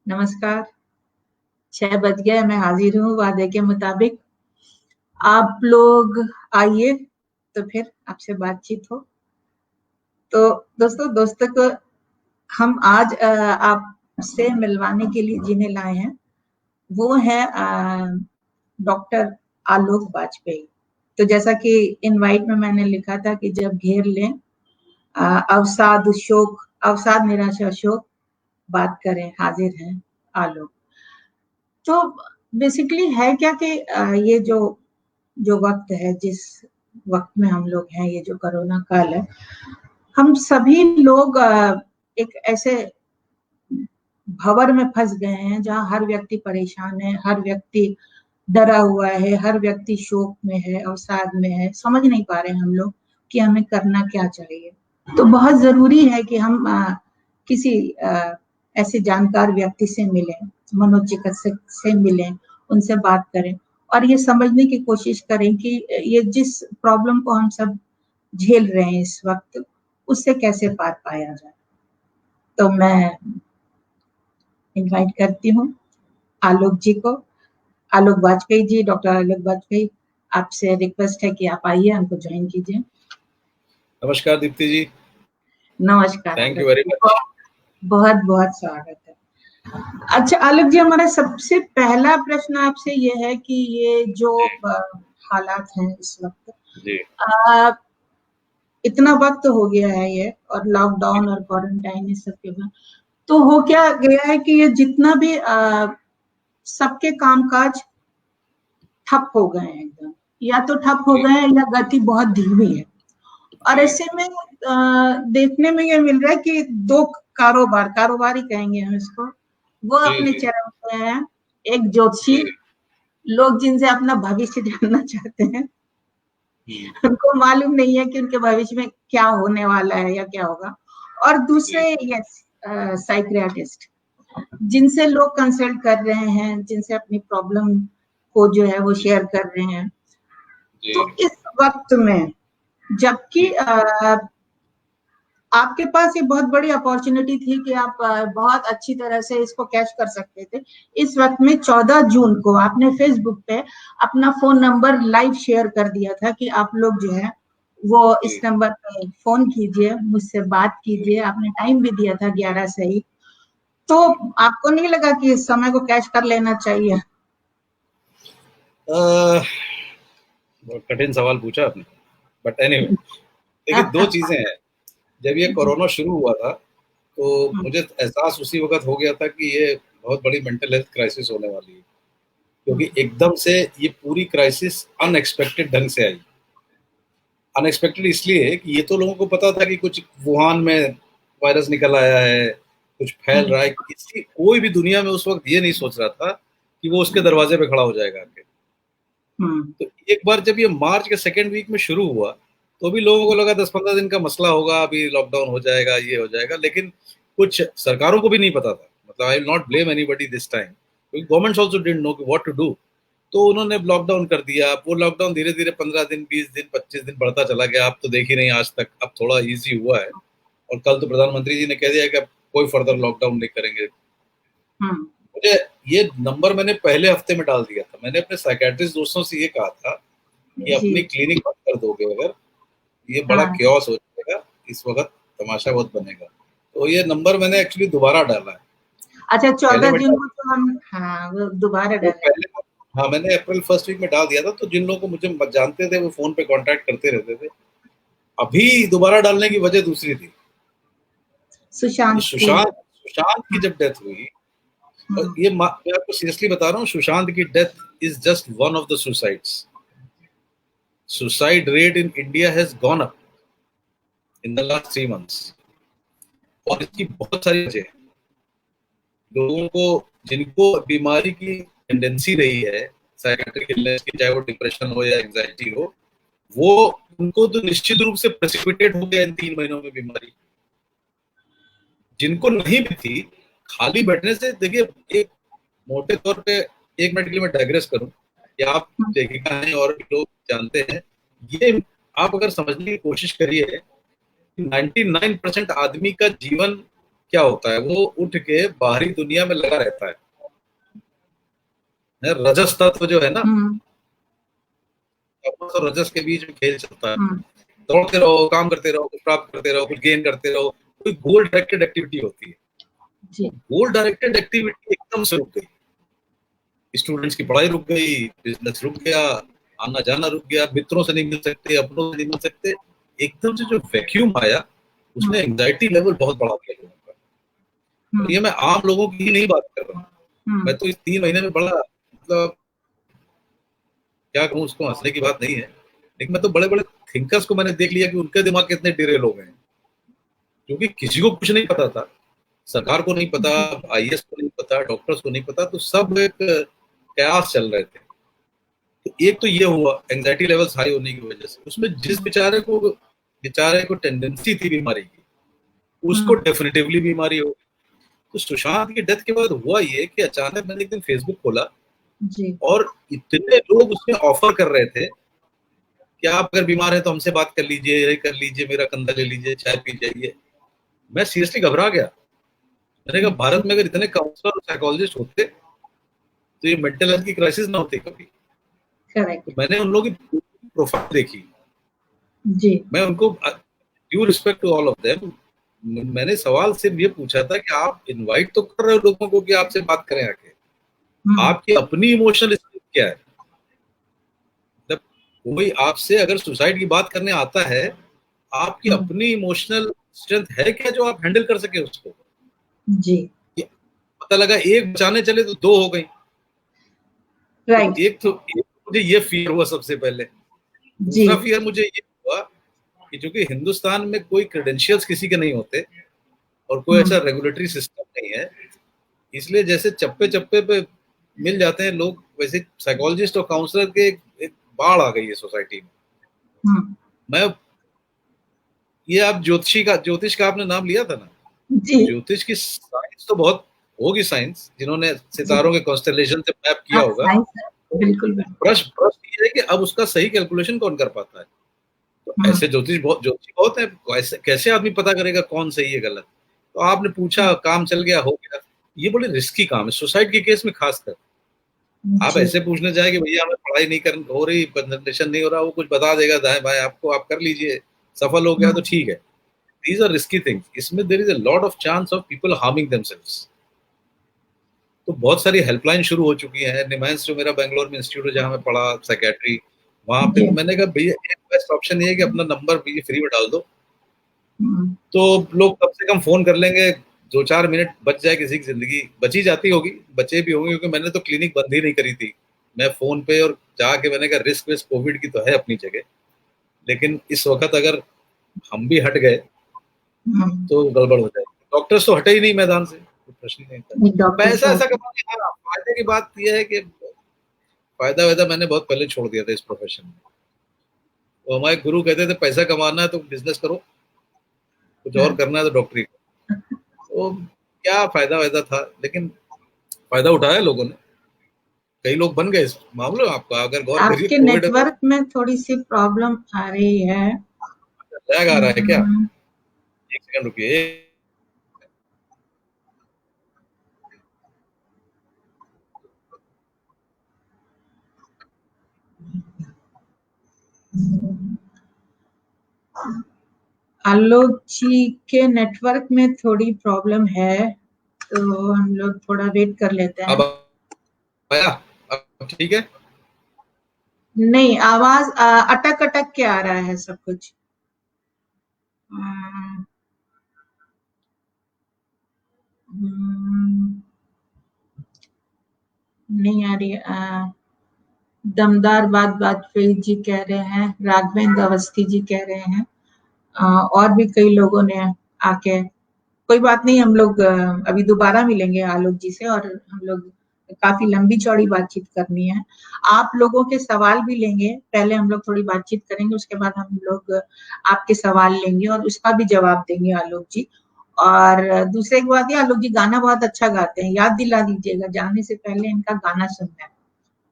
नमस्कार। 6 बज गए, मैं हाजिर हूँ वादे के मुताबिक। आप लोग आइए तो फिर आपसे बातचीत हो। तो दोस्तों को हम आज आपसे मिलवाने के लिए जिन्हें लाए हैं वो है डॉक्टर आलोक वाजपेयी। तो जैसा कि इनवाइट में मैंने लिखा था कि जब घेर लें अवसाद निराशा शोक, बात करें, हाजिर हैं आलोक। तो बेसिकली है क्या कि ये जो जो वक्त है, जिस वक्त में हम लोग हैं, ये जो कोरोना काल है, हम सभी लोग एक ऐसे भंवर में फंस गए हैं जहां हर व्यक्ति परेशान है, हर व्यक्ति डरा हुआ है, हर व्यक्ति शोक में है, अवसाद में है। समझ नहीं पा रहे हम लोग कि हमें करना क्या चाहिए। तो बहुत जरूरी है कि हम किसी ऐसे जानकार व्यक्ति से मिलें, मनोचिकित्सक से मिलें, उनसे बात करें और ये समझने की कोशिश करें कि ये जिस प्रॉब्लम को हम सब झेल रहे हैं इस वक्त, उससे कैसे पार पाया जाए। तो मैं इनवाइट करती हूँ आलोक जी को। आलोक वाजपेयी जी, डॉक्टर आलोक वाजपेयी, आपसे रिक्वेस्ट है कि आप आइए, हमको ज्वाइन कीजिए। नमस्कार दीप्ति जी। नमस्कार। Thank you very much. बहुत बहुत स्वागत है। अच्छा आलोक जी, हमारा सबसे पहला प्रश्न आपसे ये है कि ये जो हालात हैं इस वक्त जी। इतना वक्त हो गया है ये, और लॉकडाउन और क्वारंटाइन इस सब के बाद तो हो क्या गया है कि ये जितना भी सबके कामकाज ठप हो गए हैं एकदम, या तो ठप हो गए हैं या गति बहुत धीमी है। और ऐसे में देखने में ये मिल रहा है कि दो कारोबारी कहेंगे हम इसको, वो अपने चरम पे हैं। एक ज्योतिषी, लोग जिनसे अपना भविष्य जानना चाहते हैं, उनको मालूम नहीं है कि उनके भविष्य में क्या होने वाला है या क्या होगा। और दूसरे साइकियाट्रिस्ट, जिनसे लोग कंसल्ट कर रहे हैं, जिनसे अपनी प्रॉब्लम को जो है वो शेयर कर रहे हैं। तो इस वक्त में जबकि आपके पास ये बहुत बड़ी अपॉर्चुनिटी थी कि आप बहुत अच्छी तरह से इसको कैश कर सकते थे। इस वक्त में 14 जून को आपने फेसबुक पे अपना फोन नंबर लाइव शेयर कर दिया था कि आप लोग जो है वो इस नंबर पे फोन कीजिए, मुझसे बात कीजिए। आपने टाइम भी दिया था 11 से ही। तो आपको नहीं लगा कि इस समय को कैश कर लेना चाहिए? बहुत कठिन सवाल पूछा आपने, बट एनीवे देखिए, दो चीजें हैं। जब ये कोरोना शुरू हुआ था तो मुझे एहसास उसी वक्त हो गया था कि ये बहुत बड़ी मेंटल हेल्थ क्राइसिस होने वाली है, क्योंकि एकदम से ये पूरी क्राइसिस अनएक्सपेक्टेड ढंग से आई। अनएक्सपेक्टेड इसलिए कि ये तो लोगों को पता था कि कुछ वुहान में वायरस निकल आया है, कुछ फैल रहा है। इसकी कोई भी दुनिया में उस वक्त ये नहीं सोच रहा था कि वो उसके दरवाजे पे खड़ा हो जाएगा आके। तो एक बार जब ये मार्च के सेकेंड वीक में शुरू हुआ तो भी लोगों को लगा 10-15 दिन का मसला होगा, अभी लॉकडाउन हो जाएगा, ये हो जाएगा। लेकिन कुछ सरकारों को भी नहीं पता था। मतलब I will not blame anybody this time, क्योंकि governments also didn't know what to do. तो उन्होंने लॉकडाउन कर दिया। वो लॉकडाउन धीरे धीरे 15 दिन, 20 दिन, 25 दिन बढ़ता चला गया। अब तो देखी नहीं आज तक, अब थोड़ा ईजी हुआ है। और कल तो प्रधानमंत्री जी ने कह दिया कि अब कोई फर्दर लॉकडाउन नहीं करेंगे। मुझे ये नंबर मैंने पहले हफ्ते में डाल दिया था। मैंने अपने साइकियाट्रिस्ट दोस्तों से ये कहा था कि अपनी क्लिनिक बंद कर दोगे अगर, ये बड़ा क्योस हो जाएगा, इस वक्त तमाशा बहुत बनेगा। तो ये नंबर मैंने एक्चुअली दोबारा डाला है। अच्छा, 14 जून को तो हम वो दोबारा डाले। हाँ, मैंने अप्रैल फर्स्ट वीक में डाल दिया था। तो जिन लोगों को मुझे जानते थे वो फोन पे कांटेक्ट करते रहते थे। अभी दोबारा डालने की वजह दूसरी थी। सुशांत की जब डेथ हुई, और ये मैं आपको सीरियसली बता रहा हूँ, सुशांत की death is just one of the suicides. Suicide rate in India has gone up in the last 3 months, और इसकी बहुत सारी वजह है। लोगों को जिनको बीमारी की टेंडेंसी रही है, साइकियाट्रिक इलनेस की, चाहे वो डिप्रेशन हो या एंजाइटी हो, वो उनको तो निश्चित रूप से प्रेसिपिटेट हो गया इन 3 महीनों में बीमारी। जिनको नहीं भी थी, खाली बैठने से, देखिए एक मोटे तौर पे 1 मिनट के लिए मैं डाइग्रेस करूं कि आप लेखिका हैं और लोग जानते हैं, ये आप अगर समझने की कोशिश करिए, 99% आदमी का जीवन क्या होता है, वो उठ के बाहरी दुनिया में लगा रहता है। रजस तत्व जो है ना, तमस और रजस के बीच में खेल चलता है। दौड़ते रहो, काम करते रहो, कुछ प्राप्त करते रहो, कुछ गेन करते रहो, कोई गोल डायरेक्टेड एक्टिविटी होती है। गोल डायरेक्टेड एक्टिविटी एकदम से रुक गई, स्टूडेंट्स की पढ़ाई रुक गई, बिजनेस रुक गया, आना जाना रुक गया, मित्रों से नहीं मिल सकते, अपनों से नहीं मिल सकते। एकदम से जो वैक्यूम आया, उसने एंजाइटी लेवल बहुत बढ़ा दिया लोगों का। और ये मैं आम लोगों की ही नहीं बात कर रहा हूँ, मैं तो इस 3 महीने में बड़ा, मतलब क्या कहूँ, उसको हंसने की बात नहीं है, लेकिन मैं तो बड़े बड़े थिंकर्स को मैंने देख लिया कि उनके दिमाग कितने डिरेल हो गए हैं, क्योंकि किसी को कुछ नहीं पता था। सरकार को नहीं पता, आईएएस को नहीं पता, डॉक्टर्स को नहीं पता, तो सब एक कयास चल रहे थे। तो एक तो ये हुआ एंजाइटी लेवल्स हाई होने की वजह से। उसमें जिस बेचारे को टेंडेंसी थी बीमारी की, उसको डेफिनेटिवली बीमारी हो। तो सुशांत की डेथ के बाद हुआ ये कि अचानक मैंने एक दिन फेसबुक खोला और इतने लोग उसमें ऑफर कर रहे थे कि आप अगर बीमार हैं तो हमसे बात कर लीजिए, मेरा कंधा ले लीजिए, चाय पी जाइए। मैं सीरियसली घबरा गया। मैंने कहा भारत में अगर इतने काउंसलर और साइकोलॉजिस्ट होते तो ये मेंटल हेल्थ की क्राइसिस ना होती कभी। तो मैंने उन लोगों की प्रोफाइल देखी जी, मैं उनको, due respect to all of them, मैंने सवाल सिर्फ ये पूछा था कि आप इनवाइट तो कर रहे हो लोगों को कि आपसे बात करें आके, आपकी अपनी इमोशनल स्टेट क्या है? जब कोई आपसे अगर सुसाइड की बात करने आता है, आपकी अपनी इमोशनल स्ट्रेंथ है क्या जो आप हैंडल कर सके उसको? जी, पता लगा एक बचाने चले तो 2 हो गई। राइट। तो एक मुझे ये फियर हुआ सबसे पहले। दूसरा फियर मुझे ये हुआ कि चूंकि हिंदुस्तान में कोई क्रेडेंशियल्स किसी के नहीं होते और कोई ऐसा रेगुलेटरी सिस्टम नहीं है, इसलिए जैसे चप्पे चप्पे पे मिल जाते हैं लोग, वैसे साइकोलॉजिस्ट और काउंसलर के एक बाढ़ आ गई है सोसाइटी में। मैं ये आप ज्योतिष का आपने नाम लिया था ना, ज्योतिष की साइंस तो बहुत होगी, साइंस जिन्होंने सितारों के कॉन्स्टेलेशन से मैप किया होगा, बिल्कुल। प्रश्न ये है कि अब उसका सही कैलकुलेशन कौन कर पाता है? तो ऐसे ज्योतिषी बहुत है, कैसे आदमी पता करेगा कौन सही है गलत? तो आपने पूछा, काम चल गया, हो गया। ये बड़े रिस्की काम है सुसाइड के केस में खासकर। आप ऐसे पूछने जाए कि भैया हमें पढ़ाई नहीं कर हो रही, कंसंट्रेशन नहीं हो रहा, वो कुछ बता देगा दाएं बाएं आपको, आप कर लीजिए, सफल हो गया तो ठीक है। These are risky things. इसमें there is a lot of chance of people harming themselves. तो बहुत सारी हेल्पलाइन शुरू हो चुकी है। निमांस जो मेरा बेंगलोर में इंस्टीट्यूट जहाँ मैं पढ़ा साइकेट्री, वहां पे मैंने कहा भैया एक बेस्ट ऑप्शन ये है कि अपना नंबर भैया फ्री में डाल दो, तो लोग कम से कम फोन कर लेंगे, 2-4 मिनट बच जाए, किसी की जिंदगी बची जाती होगी, बचे भी होंगे, क्योंकि मैंने तो क्लिनिक बंद ही नहीं करी थी। मैं फोन पे और जाके मैंने कहा रिस्क विस्क कोविड की तो है अपनी जगह, लेकिन इस वक्त अगर हम भी हट गए तो गड़बड़ हो जाएगी। डॉक्टर्स तो हटे ही नहीं मैदान से, प्रश्न ही नहीं था। पैसा ऐसा कमाने, हाँ, फायदे की बात यह है कि फायदा वैदा मैंने बहुत पहले छोड़ दिया था इस प्रोफेशन में। तो हमारे गुरु कहते थे पैसा कमाना है तो बिजनेस करो, कुछ और करना है तो डॉक्टरी। तो क्या फायदा वैदा था, लेकिन फायदा उठाया लोगों ने, कई लोग बन गए इस मामले में। अगर गौर करिए, आपके नेटवर्क में थोड़ी सी प्रॉब्लम आ रही है। लैग आ रहा है क्या? एक सेकंड रुकिए। आलोक जी के नेटवर्क में थोड़ी प्रॉब्लम है, तो हम लोग थोड़ा वेट कर लेते हैं। अब आया? अब ठीक है? नहीं, आवाज अटक अटक के आ रहा है सब कुछ। नहीं आ रही। दमदार बात वाजपेयी जी कह रहे हैं, राघवेंद्र अवस्थी जी कह रहे हैं, और भी कई लोगों ने आके। कोई बात नहीं, हम लोग अभी दोबारा मिलेंगे आलोक जी से, और हम लोग काफी लंबी चौड़ी बातचीत करनी है। आप लोगों के सवाल भी लेंगे, पहले हम लोग थोड़ी बातचीत करेंगे, उसके बाद हम लोग आपके सवाल लेंगे और उसका भी जवाब देंगे आलोक जी। और दूसरे की बात, आलोक जी गाना बहुत अच्छा गाते हैं, याद दिला दीजिएगा जाने से पहले इनका गाना सुनना है।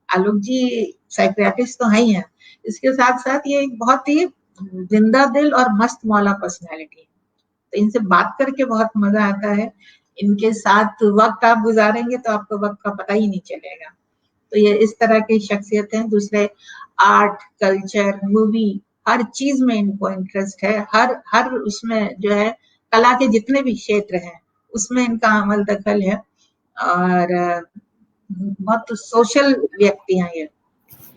आलोक जी साइकियाट्रिस्ट तो है ही है, इसके साथ साथ ये एक बहुत ही जिंदा दिल और मस्त मौला पर्सनैलिटी है। तो इनसे बात करके बहुत मजा आता है। इनके साथ वक्त आप गुजारेंगे तो आपको वक्त का पता ही नहीं चलेगा। तो ये इस तरह की शख्सियत हैं। दूसरे आर्ट, कल्चर, मूवी, हर चीज में इनको इंटरेस्ट है। हर हर उसमें जो है कला के जितने भी क्षेत्र हैं उसमें इनका अमल दखल है। और बहुत सोशल व्यक्ति हैं ये।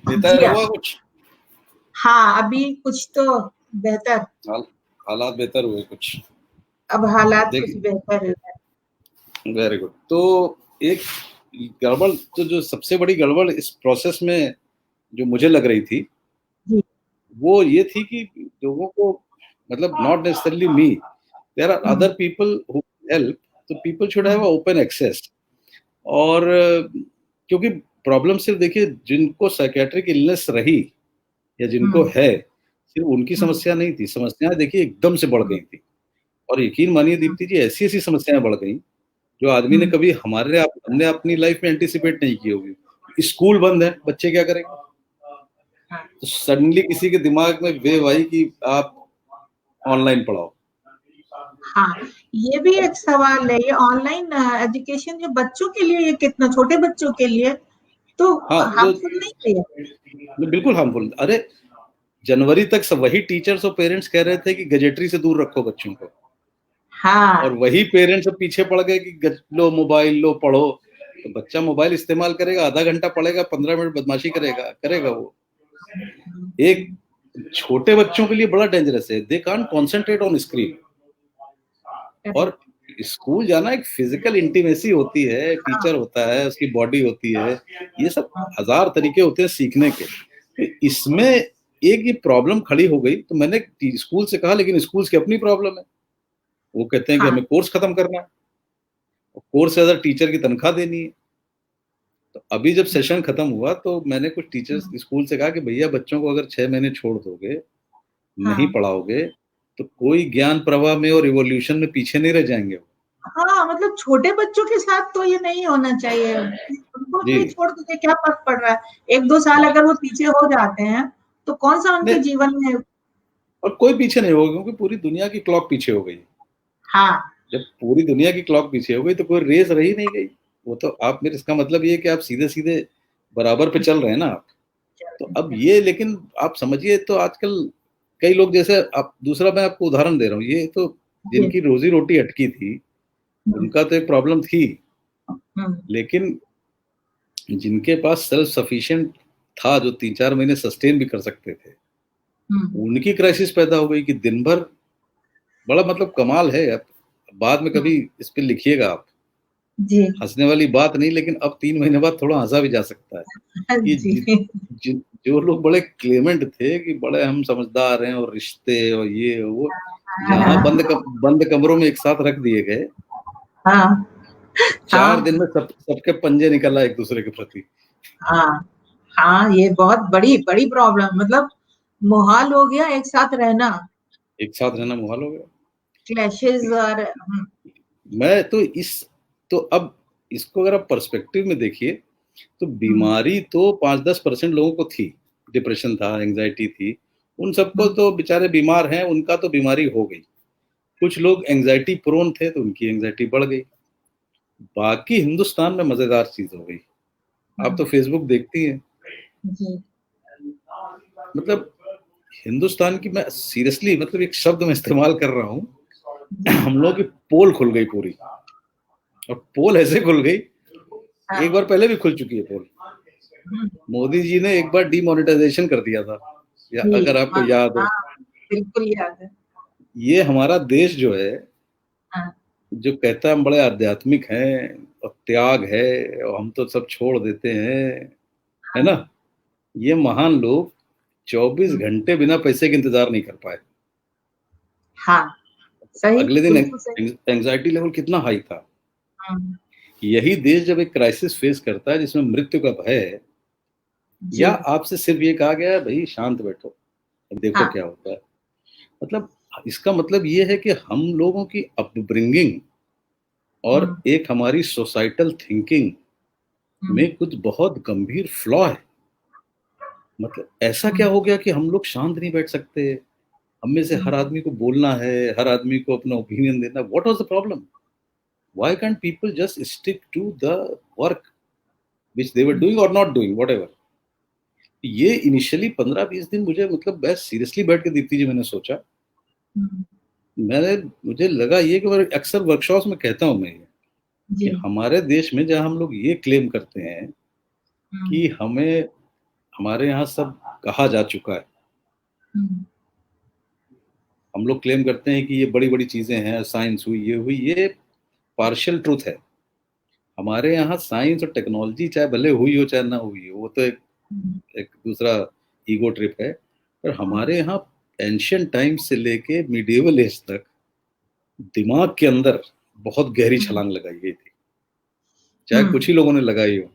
जी बेहतर हाँ। हुआ कुछ? हाँ, अभी कुछ तो बेहतर, हालात बेहतर हुए कुछ? अब हालात कुछ देखिए, बेहतर है। Very good. तो एक गड़बड़, तो जो सबसे बड़ी गड़बड़ इस प्रोसेस में जो मुझे लग रही थी, जी। वो ये थी कि लोगों को, मतलब not necessarily me, there are hmm, other people who help, तो people should have hmm, open access. और क्योंकि प्रॉब्लम सिर्फ देखिए, जिनको साइकेट्रिक इलनेस रही या जिनको हम्म, है, सिर्फ उनकी हम्म, समस्या नहीं थी, समस्याएं देखिए एकदम से बढ़ गई थी। और यकीन मानिए हम्म, दीप्ति जी, ऐसी ऐसी समस्याएं बढ़ गई जो आदमी ने हम्म, कभी हमने अपनी लाइफ में एंटिसिपेट नहीं की होगी। स्कूल बंद है, बच्चे क्या करेंगे? हाँ। तो सडनली किसी के दिमाग में वेव आई कि आप ऑनलाइन पढ़ाओ। हाँ, ये भी एक सवाल है। ये ऑनलाइन एजुकेशन जो बच्चों के लिए, ये कितना छोटे बच्चों के लिए तो हाँ, तो हार्मफुल नहीं है? बिल्कुल हार्मफुल। अरे, जनवरी तक सब वही टीचर्स और पेरेंट्स कह रहे थे कि गजेटरी से दूर रखो बच्चों को, और हाँ। वही पेरेंट्स अब पीछे पड़ गए कि लो मोबाइल, लो पढ़ो। तो बच्चा मोबाइल इस्तेमाल करेगा, आधा घंटा पढ़ेगा, 15 मिनट बदमाशी करेगा करेगा वो। एक छोटे बच्चों के लिए बड़ा डेंजरस है, they can't concentrate on screen. और करेक्ट। स्कूल जाना एक फिजिकल इंटीमेसी होती है, हाँ। टीचर होता है, उसकी बॉडी होती है, ये सब हजार तरीके होते हैं सीखने के। तो इसमें एक ये प्रॉब्लम खड़ी हो गई, तो मैंने स्कूल से कहा, लेकिन स्कूल की अपनी प्रॉब्लम है। वो कहते हैं कि हाँ। हमें कोर्स खत्म करना है, कोर्स से ज्यादा टीचर की तनख्वाह देनी है। तो अभी जब सेशन खत्म हुआ तो मैंने कुछ टीचर्स स्कूल से कहा कि भैया, बच्चों को अगर 6 महीने छोड़ दोगे, नहीं हाँ। पढ़ाओगे, तो कोई ज्ञान प्रवाह में और रिवॉल्यूशन में पीछे नहीं रह जाएंगे वो। हाँ, मतलब छोटे बच्चों के साथ तो ये नहीं होना चाहिए। उनको जी। भी छोड़ दीजिए, क्या फर्क पड़ रहा है? 1-2 साल अगर वो पीछे हो जाते हैं तो कौन सा उनके नहीं, जीवन में। और कोई पीछे नहीं होगा, क्योंकि पूरी दुनिया की क्लॉक पीछे हो गई। हाँ। जब पूरी दुनिया की क्लॉक पीछे हो गई तो कोई रेस रही नहीं गई। वो तो आप, मेरे इसका मतलब ये है कि आप सीधे सीधे बराबर पे चल रहे हैं ना आप। तो अब ये, लेकिन आप समझिए, तो आजकल कई लोग, जैसे आप, दूसरा मैं आपको उदाहरण दे रहा हूँ, ये तो जी। जिनकी रोजी रोटी अटकी थी हम्म, उनका तो एक प्रॉब्लम थी, हम्म, लेकिन जिनके पास सेल्फ सफिशिएंट था, जो 3-4 महीने सस्टेन भी कर सकते थे, हम्म, उनकी क्राइसिस पैदा हो गई कि दिन भर, बड़ा मतलब कमाल है। अब बाद में कभी हम्म, इस पे लिखिएगा आप, जी। हंसने वाली बात नहीं, लेकिन अब 3 महीने बाद थोड़ा हंसा भी जा सकता है कि जी। जो लोग बड़े क्लेमेंट थे कि बड़े हम समझदार हैं और रिश्ते और ये वो, जहां हाँ। बंद कमरों में एक साथ रख दिए गए, हाँ। 4 दिन हाँ। में सबके पंजे निकला एक दूसरे के प्रति। हाँ। हाँ, ये बहुत बड़ी बड़ी प्रॉब्लम, मतलब मुहाल हो गया एक साथ रहना। एक साथ रहना मुहाल हो गया। क्लैशेस और मैं तो तो अब इसको अगर आप पर्सपेक्टिव में देखिए, तो हम्म, बीमारी तो 5-10% लोगों को थी। डिप्रेशन था, एंजाइटी थी, उन सबको हम्म, तो बेचारे बीमार हैं, उनका तो बीमारी हो गई। कुछ लोग एंजाइटी प्रोन थे तो उनकी एंजाइटी बढ़ गई। बाकी हिंदुस्तान में मजेदार चीज हो गई, आप तो हम्म, फेसबुक देखती हैं, जी। मतलब हिंदुस्तान की, मैं सीरियसली, मतलब एक शब्द मैं इस्तेमाल कर रहा हूँ, जी। हम लोग की पोल खुल गई पूरी। और पोल ऐसे खुल गई, एक हाँ। बार पहले भी खुल चुकी है पोल। हम्म, मोदी जी ने एक बार डीमोनेटाइजेशन कर दिया था, या जी। अगर आपको हाँ। याद हो। हाँ, बिल्कुल याद है। ये हमारा देश जो है, हाँ। जो कहता है हम बड़े आध्यात्मिक हैं और त्याग है और हम तो सब छोड़ देते हैं, है हाँ। ना, ये महान लोग 24 हम्म, घंटे बिना पैसे के इंतजार नहीं कर पाए। हाँ, सही, अगले दिन बिल्कुल सही। एंजाइटी लेवल कितना हाई था। हम्म, यही देश जब एक क्राइसिस फेस करता है जिसमें मृत्यु का भय है, या जी। आपसे सिर्फ ये कहा गया है भाई शांत बैठो, अब देखो हाँ। क्या होता है, मतलब इसका मतलब ये है कि हम लोगों की अपब्रिंगिंग और हम्म, एक हमारी सोसाइटल थिंकिंग हम्म, में कुछ बहुत गंभीर फ्लॉ है। मतलब ऐसा क्या हम्म, हो गया कि हम लोग शांत नहीं बैठ सकते, हम में से हर आदमी को बोलना है, हर आदमी को अपना ओपिनियन देना। What was the problem? Why can't people just stick to the work which they were doing और नॉट डूइंग, व्हाटएवर। ये इनिशियली 15-20 दिन मुझे, मतलब मैं सीरियसली बैठ के दीप्ति जी मैंने सोचा, मैंने मुझे लगा ये कि मैं अक्सर वर्कशॉप्स में कहता हूँ मैं कि हमारे देश में जहाँ हम लोग ये क्लेम करते हैं कि हमें, हमारे यहाँ सब कहा जा चुका है, हम लोग क्लेम करते हैं कि ये बड़ी बड़ी चीजें हैं, साइंस हुई, ये हुई, ये पार्शियल ट्रूथ है। हमारे यहाँ साइंस और टेक्नोलॉजी चाहे भले हुई हो चाहे ना हुई हो, वो तो एक दूसरा ईगो ट्रिप है, पर हमारे यहाँ एंशियंट टाइम से लेके मिडिवल एज तक दिमाग के अंदर बहुत गहरी छलांग लगाई गई थी, चाहे कुछ ही लोगों ने लगाई हो,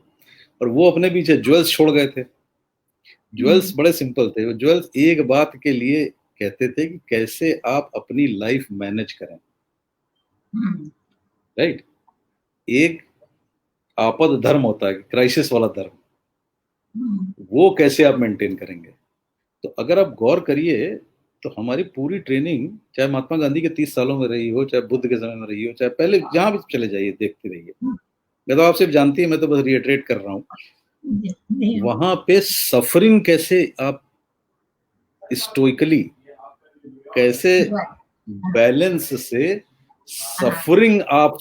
और वो अपने पीछे ज्वेल्स छोड़ गए थे। ज्वेल्स बड़े सिंपल थे, ज्वेल्स एक बात के लिए कहते थे कि कैसे आप अपनी लाइफ मैनेज करें, राइट। एक आपद धर्म होता है, क्राइसिस वाला धर्म, वो कैसे आप मेंटेन करेंगे। तो अगर आप गौर करिए तो हमारी पूरी ट्रेनिंग, चाहे महात्मा गांधी के 30 सालों में रही हो, चाहे बुद्ध के समय में रही हो, चाहे पहले जहां भी चले जाइए देखते रहिए, मैं तो आप सिर्फ जानती है, मैं तो बस रिएटरेट कर रहा हूँ, वहां पे सफरिंग कैसे आप स्टोइकली, कैसे बैलेंस से सफरिंग आप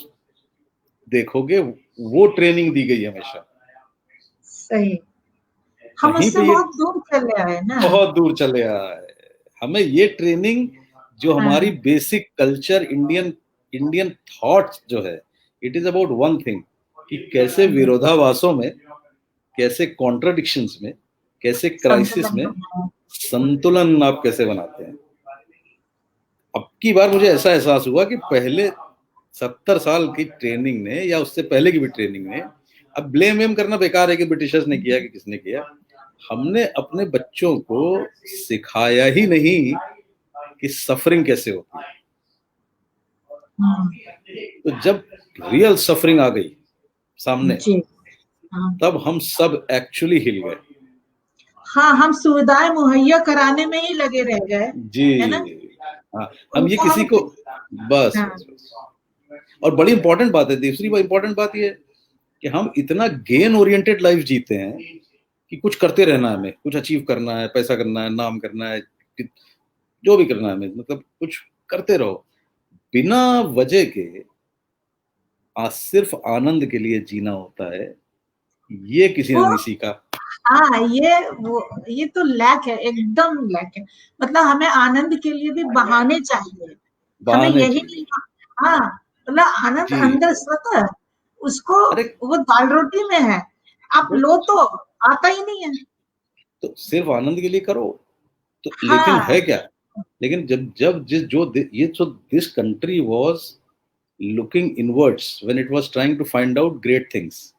देखोगे, वो ट्रेनिंग दी गई हमेशा। सही, हम उससे बहुत दूर चले आए ना, बहुत दूर चले आए। हमें ये ट्रेनिंग जो हमारी बेसिक कल्चर, इंडियन थॉट्स जो है, it is about one thing, कि कैसे विरोधाभासों में, कैसे कॉन्ट्राडिक्शंस में, कैसे क्राइसिस में संतुलन आप कैसे बनाते हैं। अब की बार मुझे ऐसा एहसास हुआ कि पहले 70 साल की ट्रेनिंग ने, या उससे पहले की भी ट्रेनिंग ने, अब ब्लेम वेम करना बेकार है कि ब्रिटिशर्स ने किया कि किसने किया, हमने अपने बच्चों को सिखाया ही नहीं कि सफरिंग कैसे होती है। तो जब रियल सफरिंग आ गई सामने, तब हम सब एक्चुअली हिल गए। हाँ, हम सुविधाएं मुहैया कराने में ही लगे रह गए जी, है ना? हाँ, हम ये किसी को बस, और बड़ी इंपॉर्टेंट बात है, दूसरी इंपॉर्टेंट बात ये है कि हम इतना गेन ओरिएंटेड लाइफ जीते हैं कि कुछ करते रहना है, हमें कुछ अचीव करना है, पैसा करना है, नाम करना है, जो भी करना है हमें, मतलब कुछ करते रहो बिना वजह के। सिर्फ आनंद के लिए जीना होता है, ये किसी ने नहीं सीखा। हाँ, ये तो लैक है, एकदम लैक है। मतलब हमें आनंद के लिए भी बहाने चाहिए, हमें यही नहीं। हाँ, मतलब आनंद अंदर स्वतः, उसको वो दाल रोटी में है, आप लो तो आता ही नहीं है। तो सिर्फ आनंद के लिए करो तो, हाँ। लेकिन है क्या, लेकिन जब this country was looking inwards when it was trying to find out great things,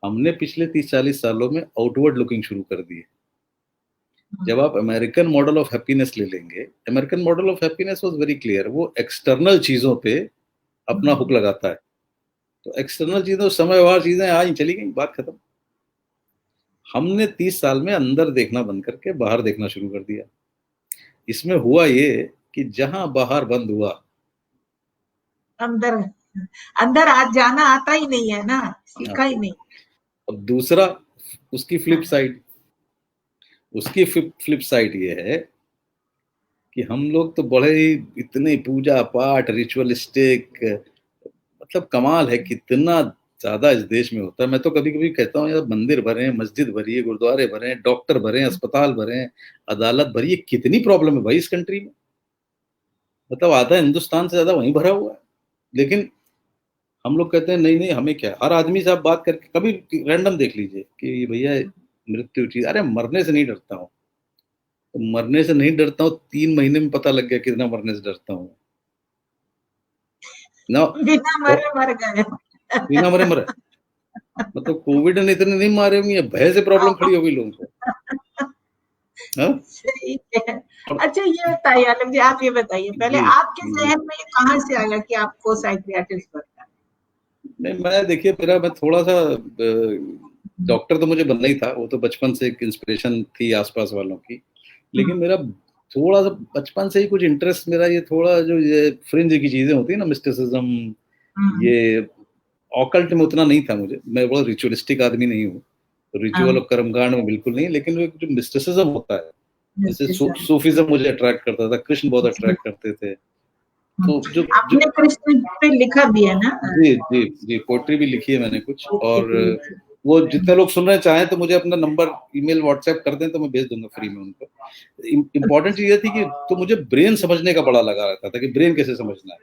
हमने पिछले 30-40 सालों में आउटवर्ड लुकिंग शुरू कर दी है। जब आप अमेरिकन मॉडल ऑफ हैप्पीनेस ले लेंगे, American model of happiness was very clear, वो एक्सटर्नल चीजों पे अपना हुक लगाता है। तो एक्सटर्नल चीजों, समयवार चीजें आज चली गई, बात खत्म। हमने 30 साल में अंदर देखना बंद करके बाहर देखना शुरू कर दिया। इसमें हुआ ये कि जहां बाहर बंद हुआ, अंदर आज जाना आता ही नहीं है ना, सीखा ही नहीं। अब दूसरा, उसकी फ्लिप साइड ये है कि हम लोग तो बड़े ही इतने पूजा पाठ रिचुअलिस्टिक, मतलब कमाल है कितना ज्यादा इस देश में होता है। मैं तो कभी कभी कहता हूँ यार, मंदिर भरे हैं, मस्जिद भरी है, गुरुद्वारे भरे हैं, डॉक्टर भरे हैं, अस्पताल भरे हैं, अदालत भरी है, कितनी प्रॉब्लम है भाई इस कंट्री में। मतलब आधा हिंदुस्तान से ज्यादा वहीं भरा हुआ है। लेकिन हम लोग कहते हैं नहीं नहीं, हमें क्या, हर आदमी से आप बात करके कभी रैंडम देख लीजिए कि भैया मृत्यु चीज, अरे मरने से नहीं डरता हूँ, तो मरने से नहीं डरता हूँ, 3 महीने में पता लग गया कितना मरने से डरता हूँ ना। बिना मरे मर गए, बिना मरे मरे, मतलब कोविड ने इतने नहीं मारे हुए, भय से प्रॉब्लम खड़ी हो गई लोगों को। सही है। अच्छा ये बताइए आलम जी, आप ये बताइए पहले, आपके जहन में कहाँ से आया कि आपको साइकियाट्रिस्ट बनना है? नहीं, मैं थोड़ा सा, डॉक्टर तो मुझे बनना ही था, वो तो बचपन से एक इंस्पिरेशन थी आसपास वालों की, लेकिन मेरा थोड़ा सा बचपन से ही कुछ इंटरेस्ट मेरा ये थोड़ा जो ये फ्रिंज की चीजें होती है ना, मिस्टिसिज्म, ये ऑकल्ट में उतना नहीं था मुझे, मैं बहुत रिचुअलिस्टिक आदमी नहीं हूँ, रिचुअल और कर्मकांड में बिल्कुल नहीं, लेकिन वो जो मिस्टिसिज्म होता है, जैसे सूफीज्म मुझे अट्रैक्ट करता था, कृष्ण बहुत अट्रैक्ट करते थे। तो जो आपने कृष्ण पे लिखा भी है ना? जी जी जी, पोएट्री भी लिखी है मैंने कुछ, और वो जितने लोग सुन रहे चाहें तो मुझे अपना नंबर ईमेल व्हाट्सएप कर दें तो मैं भेज दूंगा फ्री में उनको। इम्पोर्टेंट चीज ये थी कि तो मुझे ब्रेन समझने का बड़ा लगा रहता था कि ब्रेन कैसे समझना है।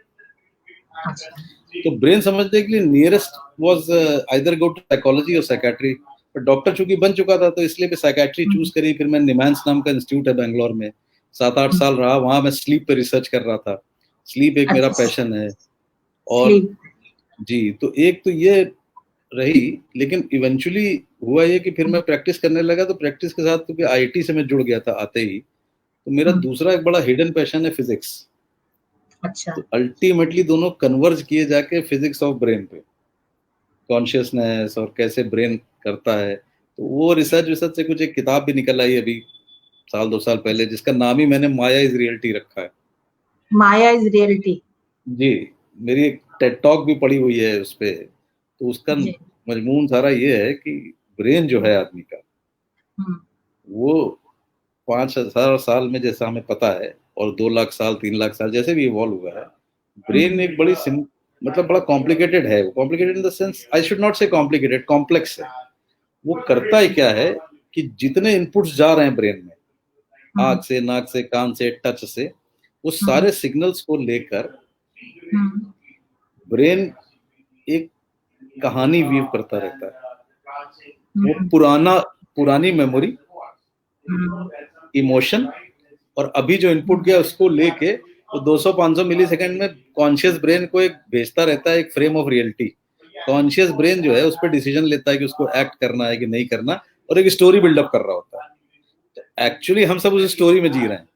तो ब्रेन समझने के लिए nearest was either go to psychology और साइकेट्री, पर डॉक्टर चूंकि बन चुका था तो इसलिए मैं साइकेट्री चूज करी। फिर मैं निमांस नाम का इंस्टीट्यूट है बैंगलोर में, 7-8 साल रहा वहां, मैं स्लीप पे रिसर्च कर रहा था, स्लीप एक मेरा पैशन है। और जी, तो एक तो ये रही, लेकिन इवेंचुअली हुआ ये कि फिर मैं प्रैक्टिस करने लगा, तो प्रैक्टिस के साथ क्योंकि आईआईटी से मैं जुड़ गया था आते ही, तो मेरा दूसरा एक बड़ा हिडन पैशन है फिजिक्स। अच्छा। तो अल्टीमेटली दोनों कन्वर्ज किए जाके फिजिक्स ऑफ ब्रेन पे, कॉन्शियसनेस और कैसे ब्रेन करता है, तो वो रिसर्च से कुछ एक किताब भी निकल आई अभी 1-2 साल पहले, जिसका नाम ही मैंने माया इज रियलिटी रखा है। माया इज रियलिटी। जी, मेरी एक टेड टॉक भी पड़ी हुई है उस पे। तो उसका मजमून सारा ये है कि ब्रेन जो है आदमी का, वो 5,000 साल में जैसा हमें पता है, और 2 लाख साल 3 लाख साल जैसे भी इवॉल्व हुआ है, ब्रेन एक बड़ी मतलब बड़ा कॉम्प्लिकेटेड है। Complicated in the sense, I should not से कॉम्प्लिकेटेड, कॉम्प्लेक्स है। वो करता ही क्या है कि जितने इनपुट्स जा रहे हैं ब्रेन में, आंख से, नाक से, कान से, टच से, वो सारे सिग्नल्स को लेकर ब्रेन एक कहानी वीव करता रहता है। वो पुरानी मेमोरी, इमोशन, और अभी जो इनपुट गया उसको लेके वो 200-500 मिली सेकेंड में कॉन्शियस ब्रेन को एक भेजता रहता है, एक frame of reality. Conscious brain जो है उस पर डिसीजन लेता है कि उसको एक्ट करना है कि नहीं करना, और एक स्टोरी बिल्डअप कर रहा होता है। तो एक्चुअली हम सब उस स्टोरी में जी रहे हैं।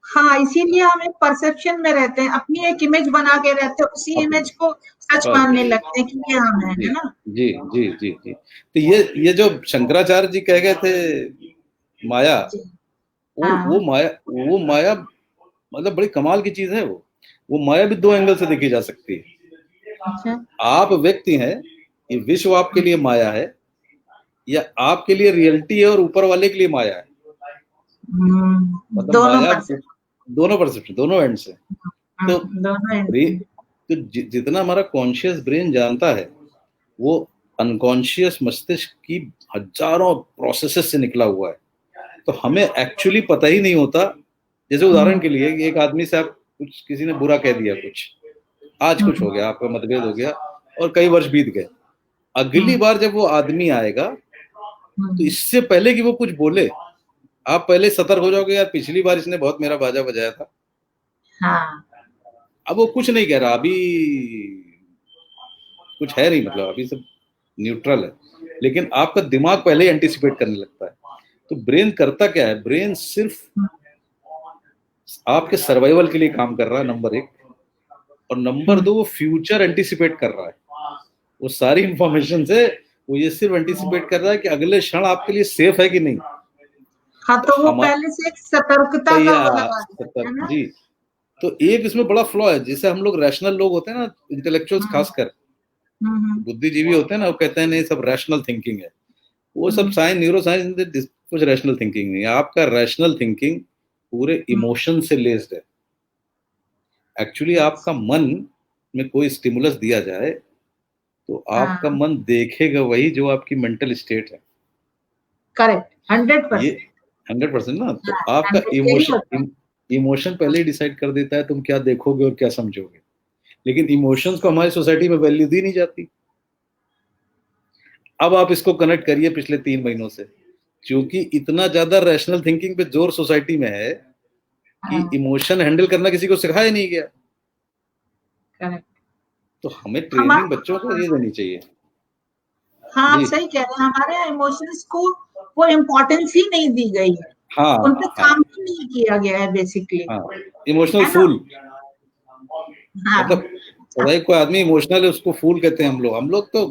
हाँ, इसीलिए हम एक परसेप्शन में रहते हैं, अपनी एक इमेज बना के रहते हैं, उसी इमेज को सच मानने लगते हैं कि ये हम हैं, है ना? जी जी जी जी। तो ये जो शंकराचार्य जी कह गए थे माया, वो माया मतलब बड़ी कमाल की चीज है। वो माया भी 2 एंगल से देखी जा सकती है। आप व्यक्ति हैं, ये विश्व आपके लिए माया है, या आपके लिए रियलिटी है और ऊपर वाले के लिए माया है। मतलब माया दोनों परसेप्शन, दोनों एंड से। तो जितना हमारा कॉन्शियस ब्रेन जानता है, वो अनकॉन्शियस मस्तिष्क की हजारों प्रोसेसेस से निकला हुआ है। तो हमें एक्चुअली पता ही नहीं होता। जैसे उदाहरण के लिए, एक आदमी से आप कुछ, किसी ने बुरा कह दिया, कुछ आज कुछ हो गया, आपका मतभेद हो गया और कई वर्ष बीत गए। अगली बार जब वो आदमी आएगा, तो इससे पहले कि वो कुछ बोले, आप पहले सतर्क हो जाओगे, यार पिछली बार इसने बहुत मेरा बाजा बजाया था। हाँ। अब वो कुछ नहीं कह रहा, अभी कुछ है नहीं, मतलब अभी सब न्यूट्रल है, लेकिन आपका दिमाग पहले ही एंटिसिपेट करने लगता है। तो ब्रेन करता क्या है, ब्रेन सिर्फ आपके सर्वाइवल के लिए काम कर रहा है, नंबर 1, और नंबर 2 वो फ्यूचर एंटिसिपेट कर रहा है। वो सारी इंफॉर्मेशन से वो ये सिर्फ एंटिसिपेट कर रहा है कि अगले क्षण आपके लिए सेफ है कि नहीं। हाँ, तो वो पहले से एक सतर्कता का वो लगा देता है ना? जी। तो एक इसमें बड़ा फ्लॉ है, जैसे हम लोग रैशनल लोग होते हैं ना, इंटेलेक्चुअल्स खासकर बुद्धिजीवी होते हैं ना, वो कहते हैं नहीं सब रैशनल थिंकिंग है। वो सब साइंस, न्यूरो साइंस, कुछ रैशनल थिंकिंग नहीं है। आपका रैशनल थिंकिंग पूरे इमोशन से लेस्ड है। एक्चुअली आपका मन में कोई स्टिमुलस दिया जाए तो आपका मन देखेगा वही जो आपकी मेंटल स्टेट है। करेक्ट, 100%। ये 100% ना। तो आपका इमोशन पहले ही डिसाइड कर देता है तुम क्या देखोगे और क्या समझोगे। लेकिन इमोशंस को हमारी सोसाइटी में वैल्यू दी नहीं जाती। अब आप इसको कनेक्ट करिए पिछले 3 महीनों से, क्योंकि इतना ज्यादा रैशनल थिंकिंग पे जोर सोसाइटी में है कि इमोशन हैंडल करना किसी को सिखाया नहीं गया। करेक्ट। तो हमें ट्रेनिंग बच्चों को ये देनी चाहिए। हाँ, आप सही कह रहे हैं, हमारे यहाँ इमोशंस को वो इम्पोर्टेंस ही नहीं दी गई है। हाँ, उन पे काम ही नहीं किया गया है बेसिकली। हाँ, इमोशनल फूल। हाँ, मतलब कोई आदमी इमोशनल है उसको फूल कहते हैं हम लोग। तो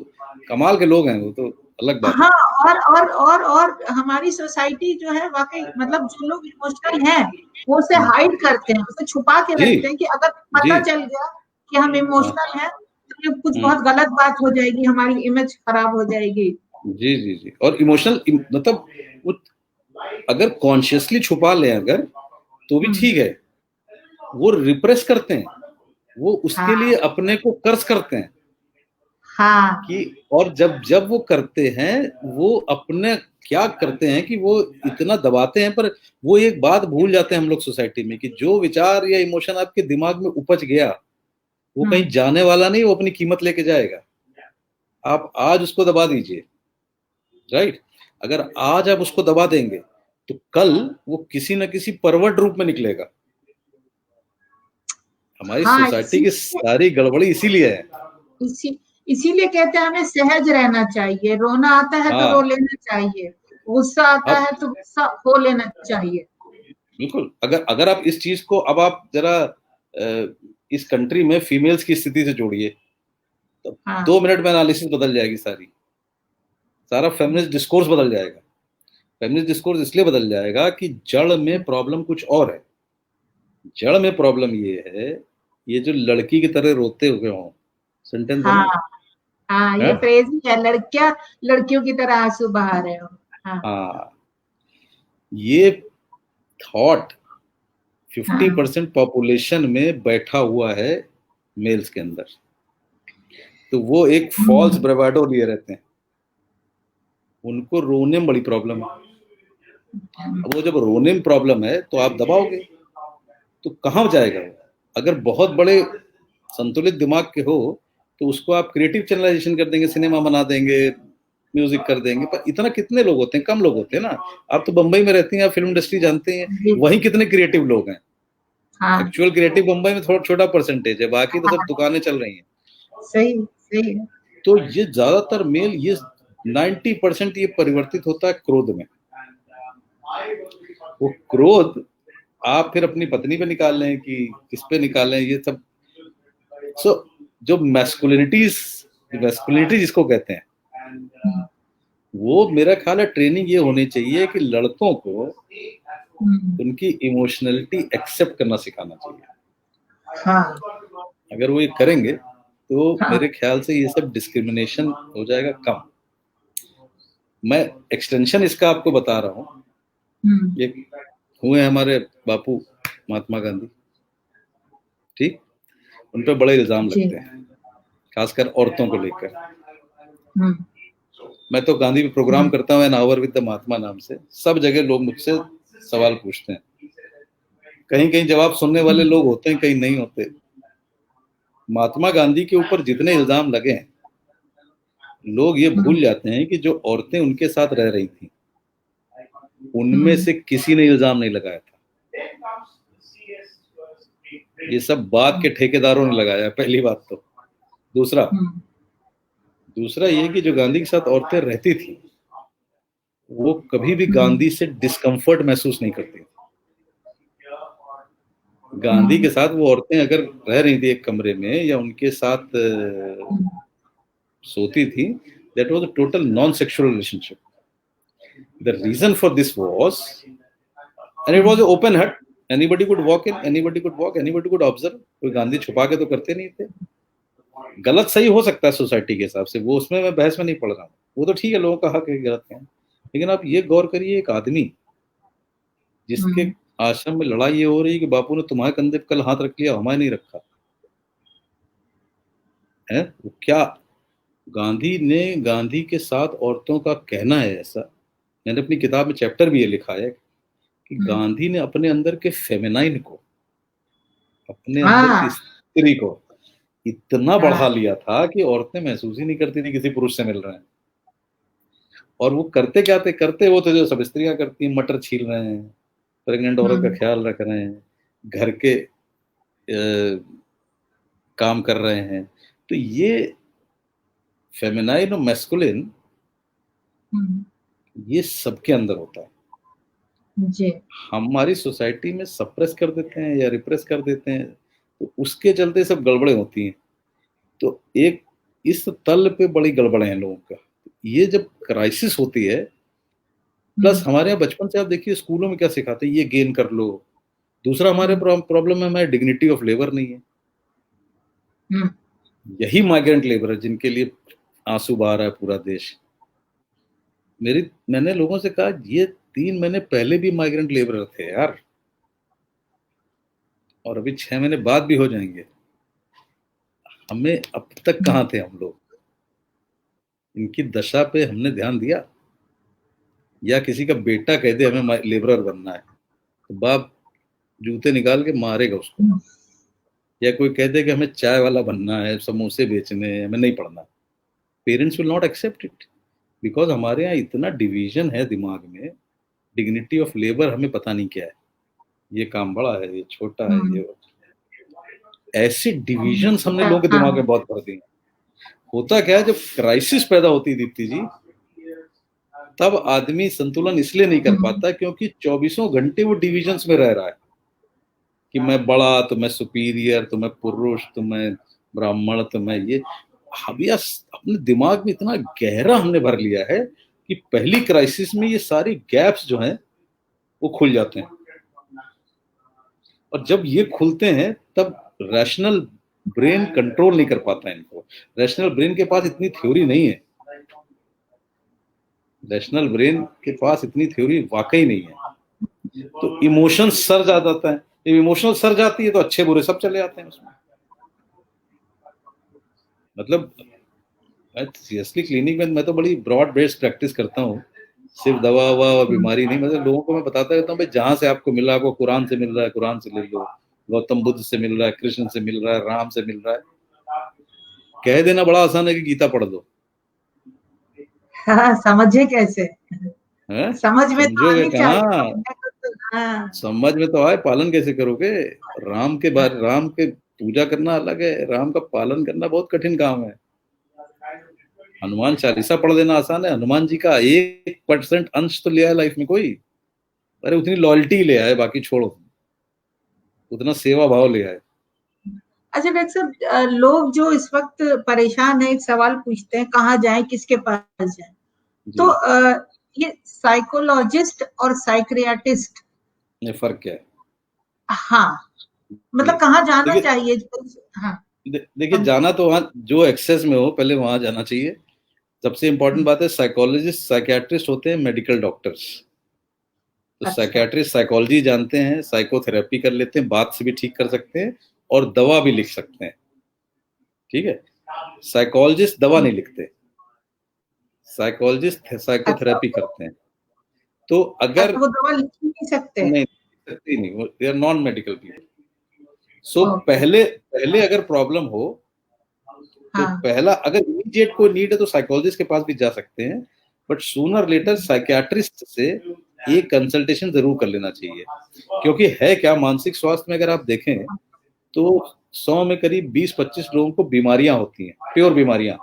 कमाल के लोग हैं, वो तो अलग बात है। हाँ, और हमारी सोसाइटी जो है वाकई, मतलब जो लोग इमोशनल हैं वो उसे हाइड करते हैं, उसे छुपा के जी रखते हैं कि अगर जी। पता चल गया कि हम हाँ। इमोशनल हैं तो ये कुछ बहुत गलत बात हो जाएगी, हमारी इमेज खराब हो जाएगी। जी जी जी। और इमोशनल मतलब वो अगर कॉन्शियसली छुपा लें अगर, तो भी ठीक है। वो रिप्रेस करते हैं, वो उसके लिए हाँ अपने को कर्ज करते हैं हाँ कि, और जब जब वो करते हैं, वो अपने क्या करते हैं कि वो इतना दबाते हैं, पर वो एक बात भूल जाते हैं हम लोग सोसाइटी में, कि जो विचार या इमोशन आपके दिमाग में उपज गया, वो कहीं जाने वाला नहीं, वो अपनी कीमत लेके जाएगा। आप आज उसको दबा दीजिए, राइट। अगर आज आप उसको दबा देंगे तो कल वो किसी न किसी परवर्ट रूप में निकलेगा। हमारी हाँ सोसाइटी की सारी गड़बड़ी इसीलिए है। इसी इसीलिए कहते हैं हमें सहज रहना चाहिए, रोना आता है तो रो हाँ। लेना चाहिए, गुस्सा आता अब है तो गुस्सा हो लेना चाहिए। बिल्कुल, अगर अगर आप इस चीज को, अब आप जरा इस कंट्री में फीमेल्स की स्थिति से जोड़िए, तो हाँ 2 मिनट में एनालिसिस बदल जाएगी सारी। सारा फेमिनिस्ट डिस्कोर्स बदल जाएगा। फेमिनिस्ट डिस्कोर्स इसलिए बदल जाएगा कि जड़ में प्रॉब्लम कुछ और है। जड़ में प्रॉब्लम ये है, ये जो लड़की की तरह रोते हुए हों, सेंटेंस है हाँ ना, हाँ, है? ये फ्रेज ही है, लड़कियां लड़कियों की तरह आंसू बहा रहे हो। हाँ हाँ, ये थॉट हाँ 50% पॉपुलेशन में बैठा हुआ है मेल्स के अंदर। तो वो एक फॉल्स हम्म, ब्रेवाडो लिए रहते हैं। उनको रोने में बड़ी प्रॉब्लम है। अब वो जब रोने में प्रॉब्लम है तो आप दबाओगे तो कहाँ जाएगा वो? अगर बहुत बड़े संतुलित दिमाग के हो तो उसको आप क्रिएटिव चैनलाइजेशन कर देंगे, सिनेमा बना देंगे, म्यूजिक कर देंगे। पर इतना कितने लोग होते हैं? कम लोग होते हैं ना। आप तो बंबई में रहती हैं, आप फिल्म इंडस्ट्री जानते हैं, जी वहीं कितने क्रिएटिव लोग हैं। हाँ एक्चुअल क्रिएटिव बम्बई में थोड़ा छोटा परसेंटेज है, बाकी तो सब हाँ, दुकानें चल रही हैं। सही सही है। तो ये ज्यादातर मेल, ये 90% ये परिवर्तित होता है क्रोध में। वो क्रोध आप फिर अपनी पत्नी पे निकाल लें कि किस पे निकाल लें, ये सब। सो जो मैस्कुलिनिटी जिसको कहते हैं, हम्म, वो मेरा ख्याल है ट्रेनिंग ये होनी चाहिए कि लड़कों को हम्म, उनकी इमोशनलिटी एक्सेप्ट करना सिखाना चाहिए। हाँ अगर वो ये करेंगे तो हाँ मेरे ख्याल से ये सब डिस्क्रिमिनेशन हो जाएगा कम। मैं एक्सटेंशन इसका आपको बता रहा हूँ। हम्म, ये हुए हमारे बापू महात्मा गांधी, ठीक, उन पर बड़े इल्जाम जी लगते हैं, खासकर औरतों को लेकर। हम्म, मैं तो गांधी पे प्रोग्राम हम्म, करता हूँ, एन आवर विद द महात्मा नाम से। सब जगह लोग मुझसे सवाल पूछते हैं। कहीं कहीं जवाब सुनने वाले लोग होते हैं, कहीं नहीं होते। महात्मा गांधी के ऊपर जितने इल्जाम लगे हैं, लोग ये हम्म, भूल जाते हैं कि जो औरतें उनके साथ रह रही थी, उनमें हम्म, से किसी ने इल्जाम नहीं लगाया था। ये सब बात के ठेकेदारों ने लगाया, पहली बात तो। दूसरा हम्म, दूसरा ये कि जो गांधी के साथ औरतें रहती थी, वो कभी भी हम्म, गांधी से डिस्कम्फर्ट महसूस नहीं करती। गांधी हम्म, के साथ वो औरतें अगर रह रही थी एक कमरे में या उनके साथ सोती थी, that was a total non sexual relationship. The reason for this was, and it was hmm, open hut, anybody could walk in, anybody could walk, anybody could observe. कोई गांधी छुपा के तो करते नहीं थे। गलत सही हो सकता है सोसाइटी के हिसाब से, वो उसमें मैं बहस में नहीं पड़ रहा हूँ। वो तो ठीक है, लोगों का हक है गलत है। लेकिन आप ये गौर करिए, एक आदमी जिसके हम्म, आश्रम में लड़ाई ये हो रही है कि बापू ने तुम्हारे कंधे पे कल हाथ रख लिया, हमारे नहीं रखा है, वो क्या? गांधी के साथ औरतों का कहना है ऐसा। मैंने अपनी किताब में चैप्टर भी ये लिखा है कि हम्म, गांधी ने अपने अंदर के फेमिनाइन को, अपने अंदर की हाँ स्त्री को इतना बढ़ा हाँ लिया था कि औरतें महसूस ही नहीं करती थी किसी पुरुष से मिल रहे हैं। और वो करते क्या थे? करते वो थे जो सब स्त्रियां करती हैं, मटर छील रहे हैं, प्रेग्नेंट औरत का हम्म, ख्याल रख रहे हैं, घर के काम कर रहे हैं। तो ये फेमिनाइन और मैस्कुलिन, हम्म, ये सबके अंदर होता है। जी हमारी सोसाइटी में सप्रेस कर देते हैं या रिप्रेस कर देते हैं, तो उसके चलते सब गड़बड़े होती हैं। तो एक इस तल पे बड़ी गड़बड़े हैं लोगों का। ये जब क्राइसिस होती है, प्लस हमारे यहाँ बचपन से आप देखिए स्कूलों में क्या सिखाते हैं, ये गेन कर लो। दूसरा हमारे प्रॉब्लम है, हमारे डिग्निटी ऑफ लेबर नहीं है। यही माइग्रेंट लेबर है जिनके लिए आंसू बहा रहा है पूरा देश। मैंने लोगों से कहा ये 3 महीने पहले भी माइग्रेंट लेबर थे यार, और अभी 6 महीने बाद भी हो जाएंगे। हमें अब तक कहाँ थे हम लोग? इनकी दशा पे हमने ध्यान दिया? या किसी का बेटा कह दे हमें लेबरर बनना है तो बाप जूते निकाल के मारेगा उसको। या कोई कह दे कि हमें चाय वाला बनना है, समोसे बेचने, हमें नहीं पढ़ना, parents will not accept it, because हमारे यहाँ इतना डिवीजन है दिमाग में। डिग्निटी ऑफ लेबर हमें पता नहीं क्या है, ये काम बड़ा है, ये छोटा है, ये ऐसे डिविजन्स हमने लोगों के दिमाग में बहुत भर दिए। होता क्या है, जब क्राइसिस पैदा होती है दीप्ति जी, तब आदमी संतुलन इसलिए नहीं कर पाता क्योंकि 24 घंटे वो डिविजन्स में रह रहा है कि मैं बड़ा तो मैं सुपीरियर, तो मैं पुरुष, तो मैं ब्राह्मण, तो मैं ये। हविया अपने दिमाग में इतना गहरा हमने भर लिया है कि पहली क्राइसिस में ये सारी गैप्स जो हैं वो खुल जाते हैं। और जब ये खुलते हैं तब रैशनल ब्रेन कंट्रोल नहीं कर पाता है इनको। रैशनल ब्रेन के पास इतनी थ्योरी नहीं है, रैशनल ब्रेन के पास इतनी थ्योरी वाकई नहीं है। तो इमोशन सर्ज आ जाता है। जब इमोशनल सर्ज आती है तो अच्छे बुरे सब चले आते हैं उसमें। मतलब सीरियसली क्लिनिक में मैं तो बड़ी ब्रॉड बेस्ड प्रैक्टिस करता हूँ, सिर्फ दवा ववा बीमारी नहीं। मतलब लोगों को मैं बताता रहता हूँ भाई जहां से आपको मिला, आपको कुरान से मिल रहा है कुरान से ले लो, गौतम बुद्ध से मिल रहा है, कृष्ण से मिल रहा है, राम से मिल रहा है, कह देना बड़ा आसान है कि गीता पढ़ लो। हाँ, समझे कैसे? समझ में तो समझोगे आनी कहाँ? समझ में तो आए, पालन कैसे करोगे? राम के पूजा करना अलग है, राम का पालन करना बहुत कठिन काम है। हनुमान चालीसा पढ़ देना आसान है। हनुमान जी का 1% अंश तो ले आए लाइफ में कोई, अरे उतनी लॉयल्टी ले आए, बाकी छोड़ो, उतना सेवा भाव ले आए। अच्छा डॉक्टर साहब, लोग जो इस वक्त परेशान है, एक सवाल पूछते हैं कहाँ जाएं, किसके पास जाएं? तो ये साइकोलॉजिस्ट और साइक्रियाटिस्ट में फर्क क्या है? हाँ, मतलब कहाँ जाना चाहिए? हाँ, देखिए जाना तो वहां जो एक्सेस में हो पहले वहां जाना चाहिए। सबसे इंपॉर्टेंट बात है, साइकोलॉजिस्ट साइकियाट्रिस्ट होते हैं मेडिकल डॉक्टर्स। तो साइकियाट्रिस्ट साइकोलॉजी जानते हैं, साइकोथेरेपी कर लेते हैं, बात से भी ठीक कर सकते हैं और दवा भी लिख सकते हैं। ठीक है, साइकोलॉजिस्ट दवा नहीं लिखते, साइकोलॉजिस्ट साइकोथेरेपी करते हैं। तो अगर वो दवा लिख नहीं सकते, नहीं सकती नहीं, वो they are non medical people. So पहले अगर प्रॉब्लम हो तो पहला, अगर इमीडिएट कोई नीड है तो साइकोलॉजिस्ट के पास भी जा सकते हैं, बट सूनर लेटर साइकियाट्रिस्ट से एक कंसल्टेशन जरूर कर लेना चाहिए। क्योंकि है क्या, मानसिक स्वास्थ्य में अगर आप देखें तो 100 में करीब 20-25 लोगों को बीमारियां होती हैं, प्योर बीमारियां,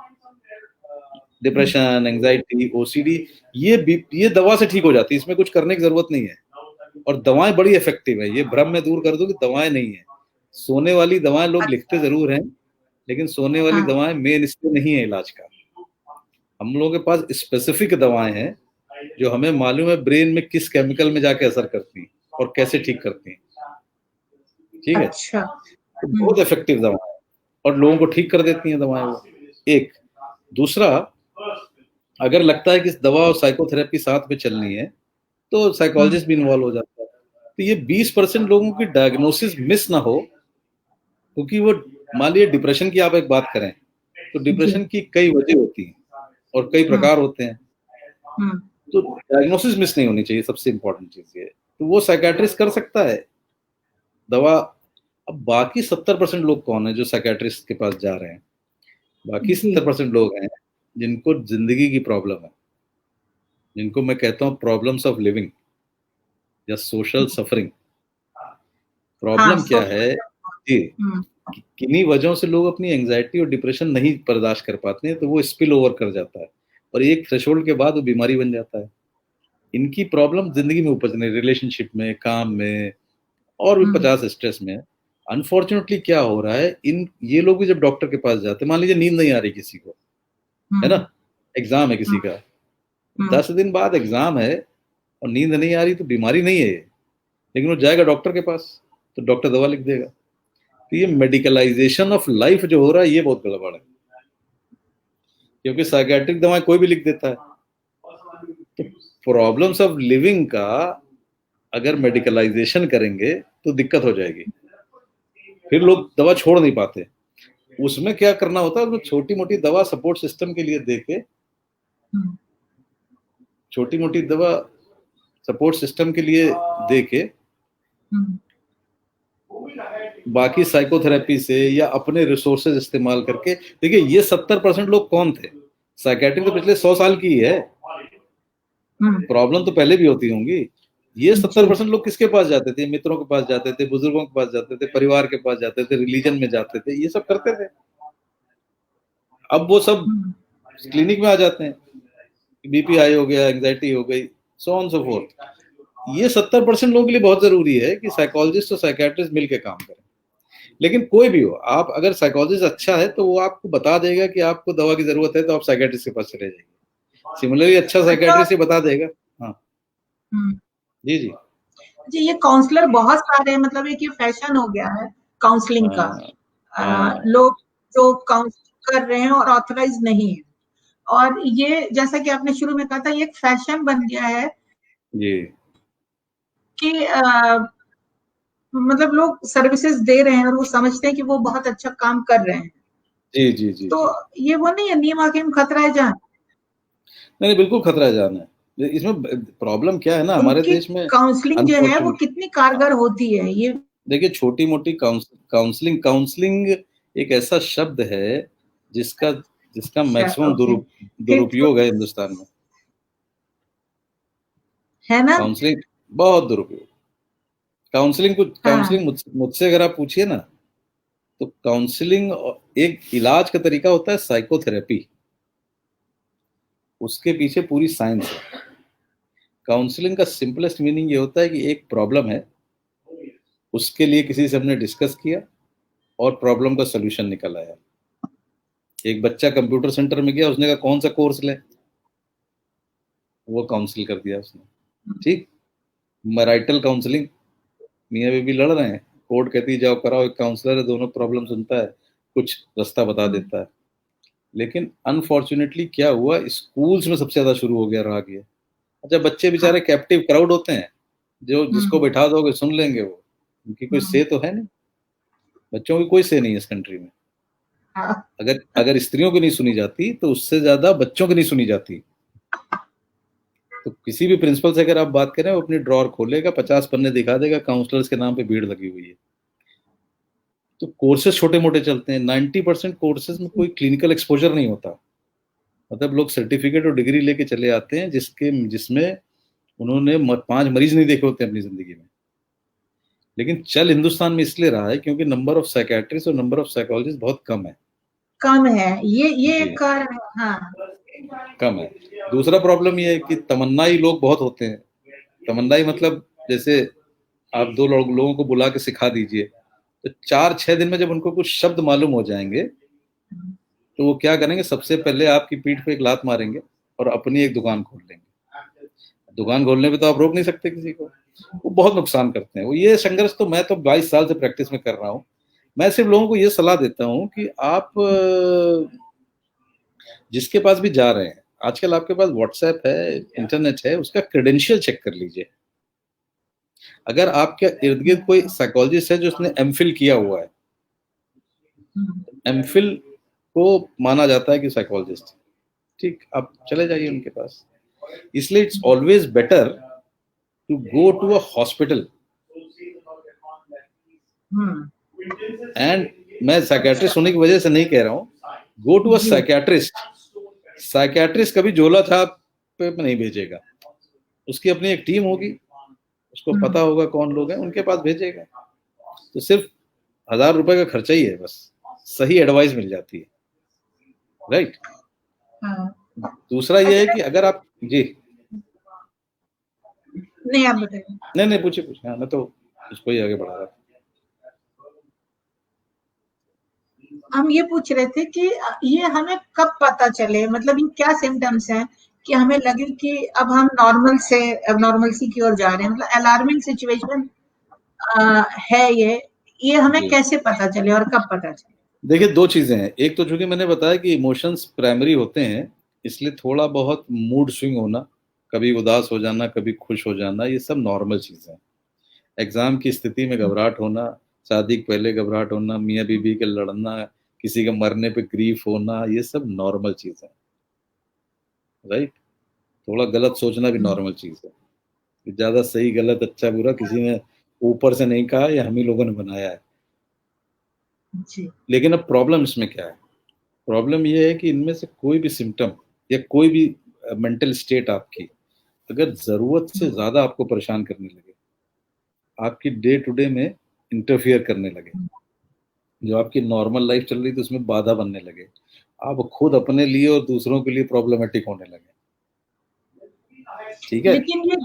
डिप्रेशन, एंजाइटी, ओसीडी, ये दवा से ठीक हो जाती है, इसमें कुछ करने की जरूरत नहीं है। और दवाएं बड़ी इफेक्टिव है, ये भ्रम में दूर कर दो कि दवाएं नहीं है। सोने वाली दवाएं लोग लिखते जरूर हैं, लेकिन सोने वाली दवाएं मेन इसमें नहीं है इलाज का। हम लोगों के पास स्पेसिफिक दवाएं हैं जो हमें मालूम है ब्रेन में किस केमिकल में जाके असर करती हैं और कैसे ठीक करती हैं। ठीक है, अच्छा। तो बहुत इफेक्टिव दवाएं हैं और लोगों को ठीक कर देती हैं दवाएं वो। एक दूसरा, अगर लगता है कि इस दवा और साइकोथेरेपी साथ में चलनी है तो साइकोलॉजिस्ट भी इन्वॉल्व हो जाता है। तो ये 20% लोगों की डायग्नोसिस मिस ना हो, क्योंकि वो मान लीजिए डिप्रेशन की आप एक बात करें तो डिप्रेशन की कई वजह होती हैं और कई प्रकार होते हैं, तो डायग्नोसिस मिस नहीं होनी चाहिए, सबसे इंपॉर्टेंट चीज ये। तो वो साइकियाट्रिस्ट कर सकता है दवा। अब बाकी 70% लोग कौन है जो साइकियाट्रिस्ट के पास जा रहे हैं? बाकी 70% लोग हैं जिनको जिंदगी की प्रॉब्लम है, जिनको मैं कहता हूँ प्रॉब्लम्स ऑफ लिविंग या सोशल सफरिंग। प्रॉब्लम क्या है जी, किन्हीं वजहों से लोग अपनी एंजाइटी और डिप्रेशन नहीं बर्दाश्त कर पाते हैं, तो वो स्पिल ओवर कर जाता है और एक थ्रेशोल्ड के बाद वो बीमारी बन जाता है। इनकी प्रॉब्लम जिंदगी में उपजने, रिलेशनशिप में, काम में और भी 50 स्ट्रेस में। अनफॉर्चुनेटली क्या हो रहा है, ये लोग भी जब डॉक्टर के पास जाते हैं, मान लीजिए नींद नहीं आ रही किसी को, है ना, एग्जाम है किसी का, 10 दिन बाद एग्जाम है और नींद नहीं आ रही तो बीमारी नहीं है ये, लेकिन वो जाएगा डॉक्टर के पास तो डॉक्टर दवा लिख देगा। तो ये मेडिकलाइजेशन ऑफ लाइफ जो हो रहा है ये बहुत गड़बड़ है, क्योंकि साइकेट्रिक दवाएं कोई भी लिख देता है। तो प्रॉब्लम्स ऑफ लिविंग का अगर मेडिकलाइजेशन करेंगे तो दिक्कत हो जाएगी, फिर लोग दवा छोड़ नहीं पाते। उसमें क्या करना होता है, उसमें छोटी मोटी दवा सपोर्ट सिस्टम के लिए देके, छोटी मोटी दवा सपोर्ट सिस्टम के लिए देके बाकी साइकोथेरेपी से या अपने रिसोर्सेज इस्तेमाल करके। देखिए ये 70% लोग कौन थे, साइकेट्रिक तो पिछले 100 साल की ही है, प्रॉब्लम तो पहले भी होती होंगी। ये 70% लोग किसके पास जाते थे, मित्रों के पास जाते थे, बुजुर्गों के पास जाते थे, परिवार के पास जाते थे, रिलीजन में जाते थे, ये सब करते थे। अब वो सब क्लिनिक में आ जाते हैं, बीपी हाई हो गया, एंजाइटी हो गई, सो ऑन सो फोर्थ। ये 70% लोगों के लिए बहुत जरूरी है कि साइकोलॉजिस्ट और साइकेट्रिस्ट मिलकर काम करें। लेकिन कोई भी हो, आप अगर साइकोलॉजिस्ट अच्छा है तो वो आपको बता देगा कि आपको दवा की जरूरत है तो आप साइकेट्रिस्ट के पास चले जाइए। सिमिलरली अच्छा साइकेट्रिस्ट ही बता देगा। हाँ जी जी जी, ये काउंसलर बहुत सारे हैं, मतलब एक ये फैशन हो गया है काउंसलिंग का। लोग जो काउंसलिंग कर रहे हैं और ऑथराइज नहीं है, और ये जैसा कि आपने शुरू में कहा था, ये एक फैशन बन गया है जी कि मतलब लोग सर्विसेज दे रहे हैं और वो समझते हैं कि वो बहुत अच्छा काम कर रहे हैं। जी जी जी तो ये वो नहीं है नीम हकीम खतरा है जान। नहीं बिल्कुल खतरा है जान है। इसमें प्रॉब्लम क्या है ना, हमारे उनकी देश में काउंसलिंग जो है वो कितनी कारगर होती है ये। देखिए छोटी मोटी काउंसलिंग काउंसलिंग एक ऐसा शब्द है जिसका जिसका मैक्सिमम दुरुपयोग है हिंदुस्तान में, है ना। काउंसलिंग बहुत दुरुपयोग। काउंसलिंग मुझसे अगर आप पूछिए ना, तो काउंसलिंग एक इलाज का तरीका होता है साइकोथेरेपी, उसके पीछे पूरी साइंस है। काउंसलिंग का सिंपलेस्ट मीनिंग ये होता है कि एक प्रॉब्लम है, उसके लिए किसी से हमने डिस्कस किया और प्रॉब्लम का सोल्यूशन निकल आया। एक बच्चा कंप्यूटर सेंटर में गया, उसने कहा कौन सा कोर्स ले, वो काउंसिल कर दिया उसने, ठीक। मैराइटल काउंसलिंग, मियाँ बीवी लड़ रहे हैं, कोर्ट कहती है जाओ कराओ, एक काउंसलर है दोनों प्रॉब्लम सुनता है, कुछ रास्ता बता देता है। लेकिन अनफॉर्चुनेटली क्या हुआ, स्कूल्स में सबसे ज्यादा शुरू हो गया राग ये। अच्छा बच्चे बेचारे कैप्टिव क्राउड होते हैं, जो जिसको बैठा दोगे सुन लेंगे, वो उनकी कोई से तो है नहीं, बच्चों की कोई से नहीं है इस कंट्री में। अगर अगर स्त्रियों की नहीं सुनी जाती तो उससे ज्यादा बच्चों की नहीं सुनी जाती। तो किसी भी प्रिंसिपल से अगर आप बात करें, वो अपनी ड्रॉर खोलेगा, 50 पन्ने दिखा देगा, काउंसलर्स के नाम पे भीड़ लगी हुई है। तो कोर्सेज छोटे मोटे चलते हैं, 90% कोर्सेज में कोई क्लिनिकल एक्सपोजर नहीं होता। मतलब लोग सर्टिफिकेट और डिग्री लेके चले आते हैं जिसमें उन्होंने 5 मरीज नहीं देखे होते अपनी जिंदगी में। लेकिन चल हिंदुस्तान में इसलिए रहा है क्योंकि नंबर ऑफ साइकेट्रिस्ट और नंबर ऑफ साइकोलॉजिस्ट बहुत कम है। कम है, ये एक कारण है। हाँ कम है। दूसरा प्रॉब्लम ये है कि तमन्नाई लोग बहुत होते हैं। तमन्नाई मतलब जैसे आप दो लोगों को बुला के सिखा दीजिए, तो 4-6 दिन में जब उनको कुछ शब्द मालूम हो जाएंगे तो वो क्या करेंगे, सबसे पहले आपकी पीठ पे एक लात मारेंगे और अपनी एक दुकान खोल लेंगे। दुकान खोलने पे तो आप रोक नहीं सकते किसी को, वो बहुत नुकसान करते हैं। वो ये संघर्ष तो मैं तो 22 साल से प्रैक्टिस में कर रहा हूँ। मैं सिर्फ लोगों को ये सलाह देता हूँ कि आप जिसके पास भी जा रहे हैं, आजकल आपके पास व्हाट्सएप है, इंटरनेट है, उसका क्रेडेंशियल चेक कर लीजिए। अगर आपके इर्द गिर्द कोई साइकोलॉजिस्ट है जो उसने एमफिल किया हुआ है, एमफिल को माना जाता है कि साइकोलॉजिस्ट, ठीक, आप चले जाइए उनके पास। इसलिए it's always better to go to a hospital. And मैं साइकेट्रिस्ट होने की वजह से नहीं कह रहा हूँ, go to a psychiatrist. Psychiatrist कभी झोला छाप पे नहीं भेजेगा, उसकी अपनी एक टीम होगी, उसको पता होगा कौन लोग हैं, उनके पास भेजेगा। तो सिर्फ 1000 रुपए का खर्चा ही है, बस सही एडवाइस मिल जाती है, राइट। दूसरा ये है कि अगर आप जी नहीं, आप बताइए। नहीं पूछिए हाँ, मैं तो उसको ही आगे बढ़ा रहा था। हम ये पूछ रहे थे कि ये हमें कब पता चले, मतलब ये क्या सिम्टम्स हैं कि हमें लगे कि अब हम नॉर्मल से नॉर्मलसी की ओर जा रहे हैं, मतलब अलार्मिंग सिचुएशन है ये हमें जी कैसे पता चले और कब पता चले? देखिए, दो चीजें हैं। एक तो चूंकि मैंने बताया कि इमोशंस प्राइमरी होते हैं, इसलिए थोड़ा बहुत मूड स्विंग होना, कभी उदास हो जाना, कभी खुश हो जाना, ये सब नॉर्मल चीजें हैं। एग्जाम की स्थिति में घबराहट होना, शादी के पहले घबराहट होना, मियाँ बीबी के लड़ना, किसी के मरने पे ग्रीफ होना, ये सब नॉर्मल चीज है। राइट। थोड़ा गलत सोचना भी नॉर्मल चीज है। ज्यादा सही गलत अच्छा बुरा किसी ने ऊपर से नहीं कहा, ये हम ही लोगों ने बनाया है। जी। लेकिन अब प्रॉब्लम इसमें क्या है? प्रॉब्लम ये है कि इनमें से कोई भी सिम्टम या कोई भी मेंटल स्टेट आपकी अगर जरूरत से ज्यादा आपको परेशान करने लगे, आपकी डे टू डे में इंटरफियर करने लगे, जो आपकी नॉर्मल लाइफ चल रही थी उसमें बाधा बनने लगे, आप खुद अपने लिए और दूसरों के लिए प्रॉब्लमेटिक होने लगे, ठीक है। लेकिन ये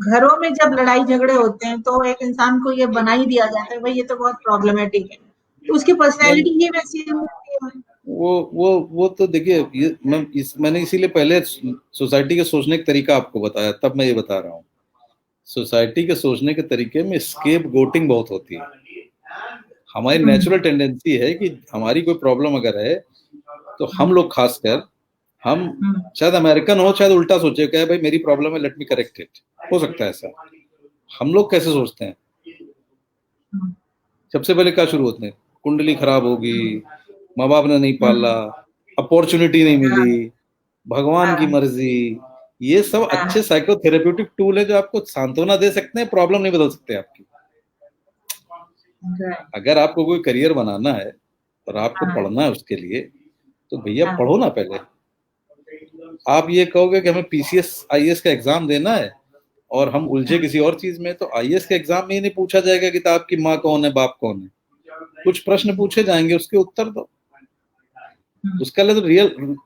घरों में जब लड़ाई झगड़े होते हैं तो एक इंसान को ये बना ही दिया जाता है भाई ये तो बहुत प्रॉब्लमेटिक है, तो उसकी नहीं, पर्सनैलिटी ही वैसी होती है। वो तो देखिए, ये मैंने इसीलिए पहले सोसाइटी के सोचने का तरीका आपको बताया, तब मैं ये बता रहा हूँ। सोसाइटी के सोचने के तरीके में स्केप गोटिंग बहुत होती है। हमारी हम्म, नेचुरल टेंडेंसी है कि हमारी कोई प्रॉब्लम अगर है तो हम लोग खासकर, हम हम्म, शायद अमेरिकन हो, शायद उल्टा सोचे क्या है, भाई मेरी प्रॉब्लम है, लेट मी करेक्ट इट। हो सकता है ऐसा। हम लोग कैसे सोचते हैं? हम्म, सबसे पहले क्या शुरू होते हैं? कुंडली खराब होगी, माँ बाप ने नहीं पाला, हम्म, अपॉर्चुनिटी नहीं मिली, हाँ, भगवान की हाँ, मर्जी। ये सब अच्छे हाँ, साइकोथेरेप्यूटिक टूल है जो आपको सांत्वना दे सकते हैं, प्रॉब्लम नहीं बदल सकते आपकी। right, अगर आपको कोई करियर बनाना है और आपको हाँ, पढ़ना है उसके लिए, तो भैया हाँ, पढ़ो ना पहले। आप ये कहोगे कि हमें पीसीएस आईएएस का एग्जाम देना है और हम उलझे हाँ, किसी और चीज में, तो आईएएस के एग्जाम में ये नहीं पूछा जाएगा कि आपकी माँ कौन है, बाप कौन है। कुछ प्रश्न पूछे जाएंगे, उसके उत्तर दो। हम्म, उसका लिए तो रियल,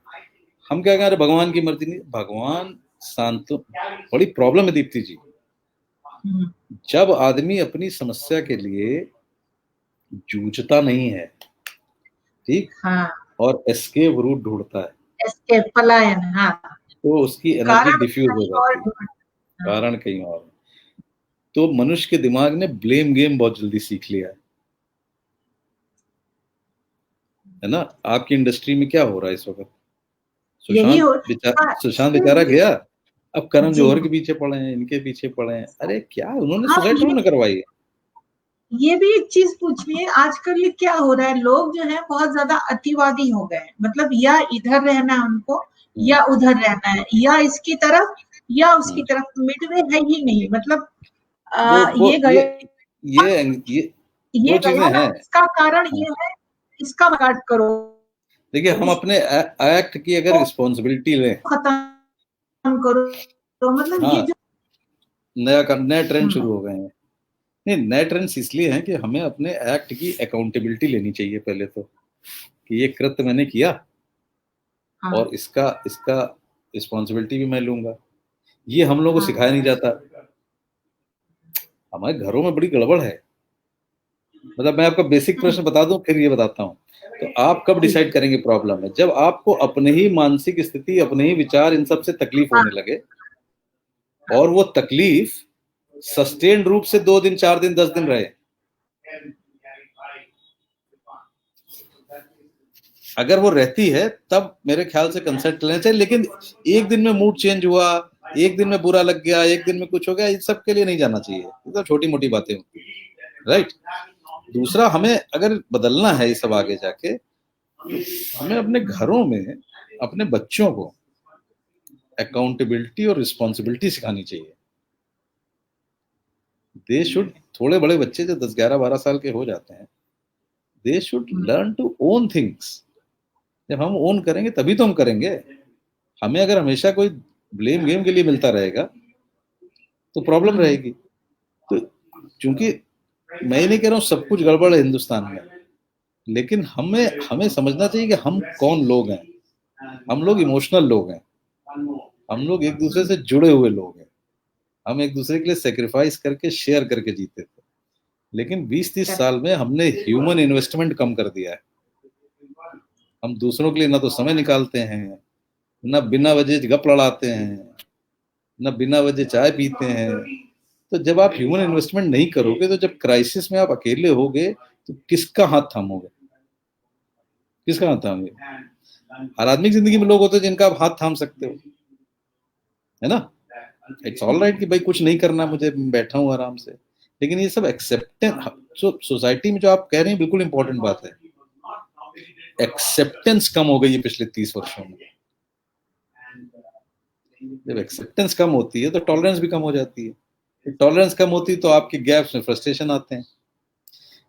हम क्या कह रहे हैं, भगवान की मर्जी नहीं, भगवान शांत। बड़ी प्रॉब्लम है दीप्ति जी, हम्म, जब आदमी अपनी समस्या के लिए जूझता नहीं है, ठीक, हाँ, और एस्केप रूट ढूंढता है, एस्केप पलायन, हाँ, तो उसकी एनर्जी कारण डिफ्यूज हो कहीं और जाती है। ढूंढ, हाँ, कारण कहीं और है। तो मनुष्य के दिमाग ने ब्लेम गेम बहुत जल्दी सीख लिया है ना। आपकी इंडस्ट्री में क्या हो रहा है इस वक्त? यही हो, हाँ, सुशांत बेचारा गया, अब करण जी जौहर के हाँ, पीछे पड़े हैं, इनके पीछे पड़े हैं। अरे क्या, उन्होंने हाँ, सुसाइड थोड़ी ना करवाई है। ये भी एक चीज पूछनी है, आजकल ये क्या हो रहा है, लोग जो है बहुत ज्यादा अतिवादी हो गए हैं, मतलब या इधर रहना है उनको हम्म, या उधर रहना है, या इसकी तरफ या उसकी हम्म। तरफ, मिडवे है ही नहीं, मतलब वो ये गया ये ये ये दो चीजें गया ना, हैं। इसका कारण हाँ। ये है, इसका काट करो, देखिए, हम अपने एक्ट की अगर इसको रिस्पॉन्सिबिलिटी लें। खत्म करो, तो मतलब ये हाँ, जो नया ट्रेंड हम्म, शुरू हो गए हैं। नहीं, नए ट्रेंड्स इसलिए हैं कि हमें अपने एक्ट की अकाउंटेबिलिटी लेनी चाहिए पहले तो, कि ये कृत्य मैंने किया हाँ, और इसका इसका रिस्पॉन्सिबिलिटी भी मैं लूंगा। ये हम लोगों को हाँ, सिखाया नहीं जाता। हमारे घरों में बड़ी गड़बड़ है। मतलब मैं आपका बेसिक हम्म, प्रश्न बता दूं, फिर ये बताता हूँ। तो आप कब जी, डिसाइड करेंगे प्रॉब्लम है? जब आपको अपने ही मानसिक स्थिति, अपने ही विचार, इन सब से तकलीफ हाँ, होने लगे, और वो तकलीफ सस्टेन रूप से 2 दिन 4 दिन 10 दिन रहे। अगर वो रहती है तब मेरे ख्याल से कंसल्ट लेना चाहिए। लेकिन एक दिन में मूड चेंज हुआ, एक दिन में बुरा लग गया, एक दिन में कुछ हो गया, इन सब के लिए नहीं जाना चाहिए। ये तो छोटी मोटी बातें होती है। राइट। दूसरा, हमें अगर बदलना है ये सब आगे जाके, हमें अपने घरों में अपने बच्चों को अकाउंटेबिलिटी और रिस्पॉन्सिबिलिटी सिखानी चाहिए। दे शुड, थोड़े बड़े बच्चे जो 10 11 12 साल के हो जाते हैं, they should hmm, learn to own things. जब हम ओन करेंगे तभी तो हम करेंगे। हमें अगर हमेशा कोई ब्लेम गेम के लिए मिलता रहेगा तो प्रॉब्लम हम्म, रहेगी। तो चूंकि मैं ये नहीं कह रहा हूँ सब कुछ गड़बड़ है हिंदुस्तान में, लेकिन हमें हमें समझना चाहिए कि हम कौन लोग हैं। हम लोग इमोशनल लोग हैं, हम लोग एक दूसरे से जुड़े हुए लोग हैं, हम एक दूसरे के लिए सेक्रीफाइस करके शेयर करके जीते थे। लेकिन 20 30 साल में हमने ह्यूमन इन्वेस्टमेंट कम कर दिया है। हम दूसरों के लिए ना तो समय निकालते हैं, ना बिना वजह गप लड़ाते हैं, ना बिना वजह चाय पीते हैं। तो जब आप ह्यूमन इन्वेस्टमेंट नहीं करोगे, तो जब क्राइसिस में आप अकेले होगे, तो किसका हाथ थामोगे? किसका हाथ थामोगे? हर आदमी की जिंदगी में लोग होते हैं जिनका आप हाथ थाम सकते हो, है ना? इट्स ऑल राइट कि भाई कुछ नहीं करना, मुझे बैठा हूँ आराम से, लेकिन ये सब एक्सेप्टेंस, जो सोसाइटी में जो आप कह रहे हैं बिल्कुल इंपॉर्टेंट बात है। एक्सेप्टेंस कम हो गई है पिछले 30 वर्षों में। जब एक्सेप्टेंस कम होती है तो टॉलरेंस भी कम हो जाती है। टॉलरेंस कम होती है तो आपके गैप्स में फ्रस्ट्रेशन आते हैं।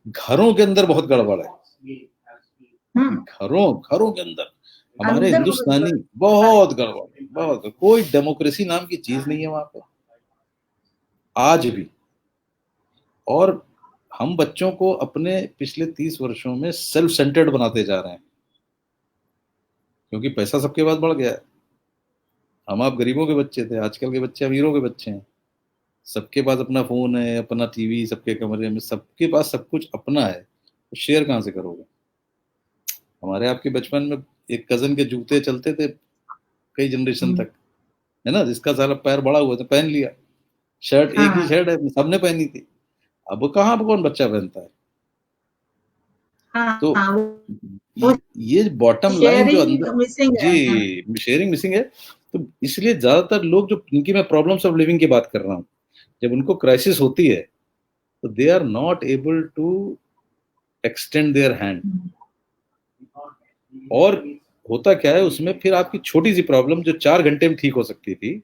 घरों के अंदर बहुत गड़बड़ है। घरों घरों के अंदर हमारे हिंदुस्तानी बहुत गड़बड़, बहुत। कोई डेमोक्रेसी नाम की चीज नहीं है वहां पे आज भी। और हम बच्चों को अपने पिछले 30 वर्षों में सेल्फ सेंटर्ड बनाते जा रहे हैं, क्योंकि पैसा सबके पास बढ़ गया है। हम आप गरीबों के बच्चे थे, आजकल के बच्चे अमीरों के बच्चे हैं। सबके पास अपना फोन है, अपना टीवी, सबके कमरे में सबके पास सब कुछ अपना है, तो शेयर कहाँ से करोगे? हमारे आपके बचपन में एक कजन के जूते चलते थे कई जनरेशन तक, है ना? जिसका सारा पैर बड़ा हुआ था पहन लिया, शर्ट एक ही शर्ट है, सबने पहनी थी। अब कहाँ अब कौन बच्चा पहनता है? तो ये बॉटम लाइन जो अंदर, जी, शेयरिंग मिसिंग है। तो इसलिए ज्यादातर लोग जो, इनकी मैं प्रॉब्लम्स ऑफ लिविंग की बात कर रहा हूँ, जब उनको क्राइसिस होती है तो they are not able to extend their hand. और होता क्या है उसमें, फिर आपकी छोटी सी प्रॉब्लम जो 4 घंटे में ठीक हो सकती थी,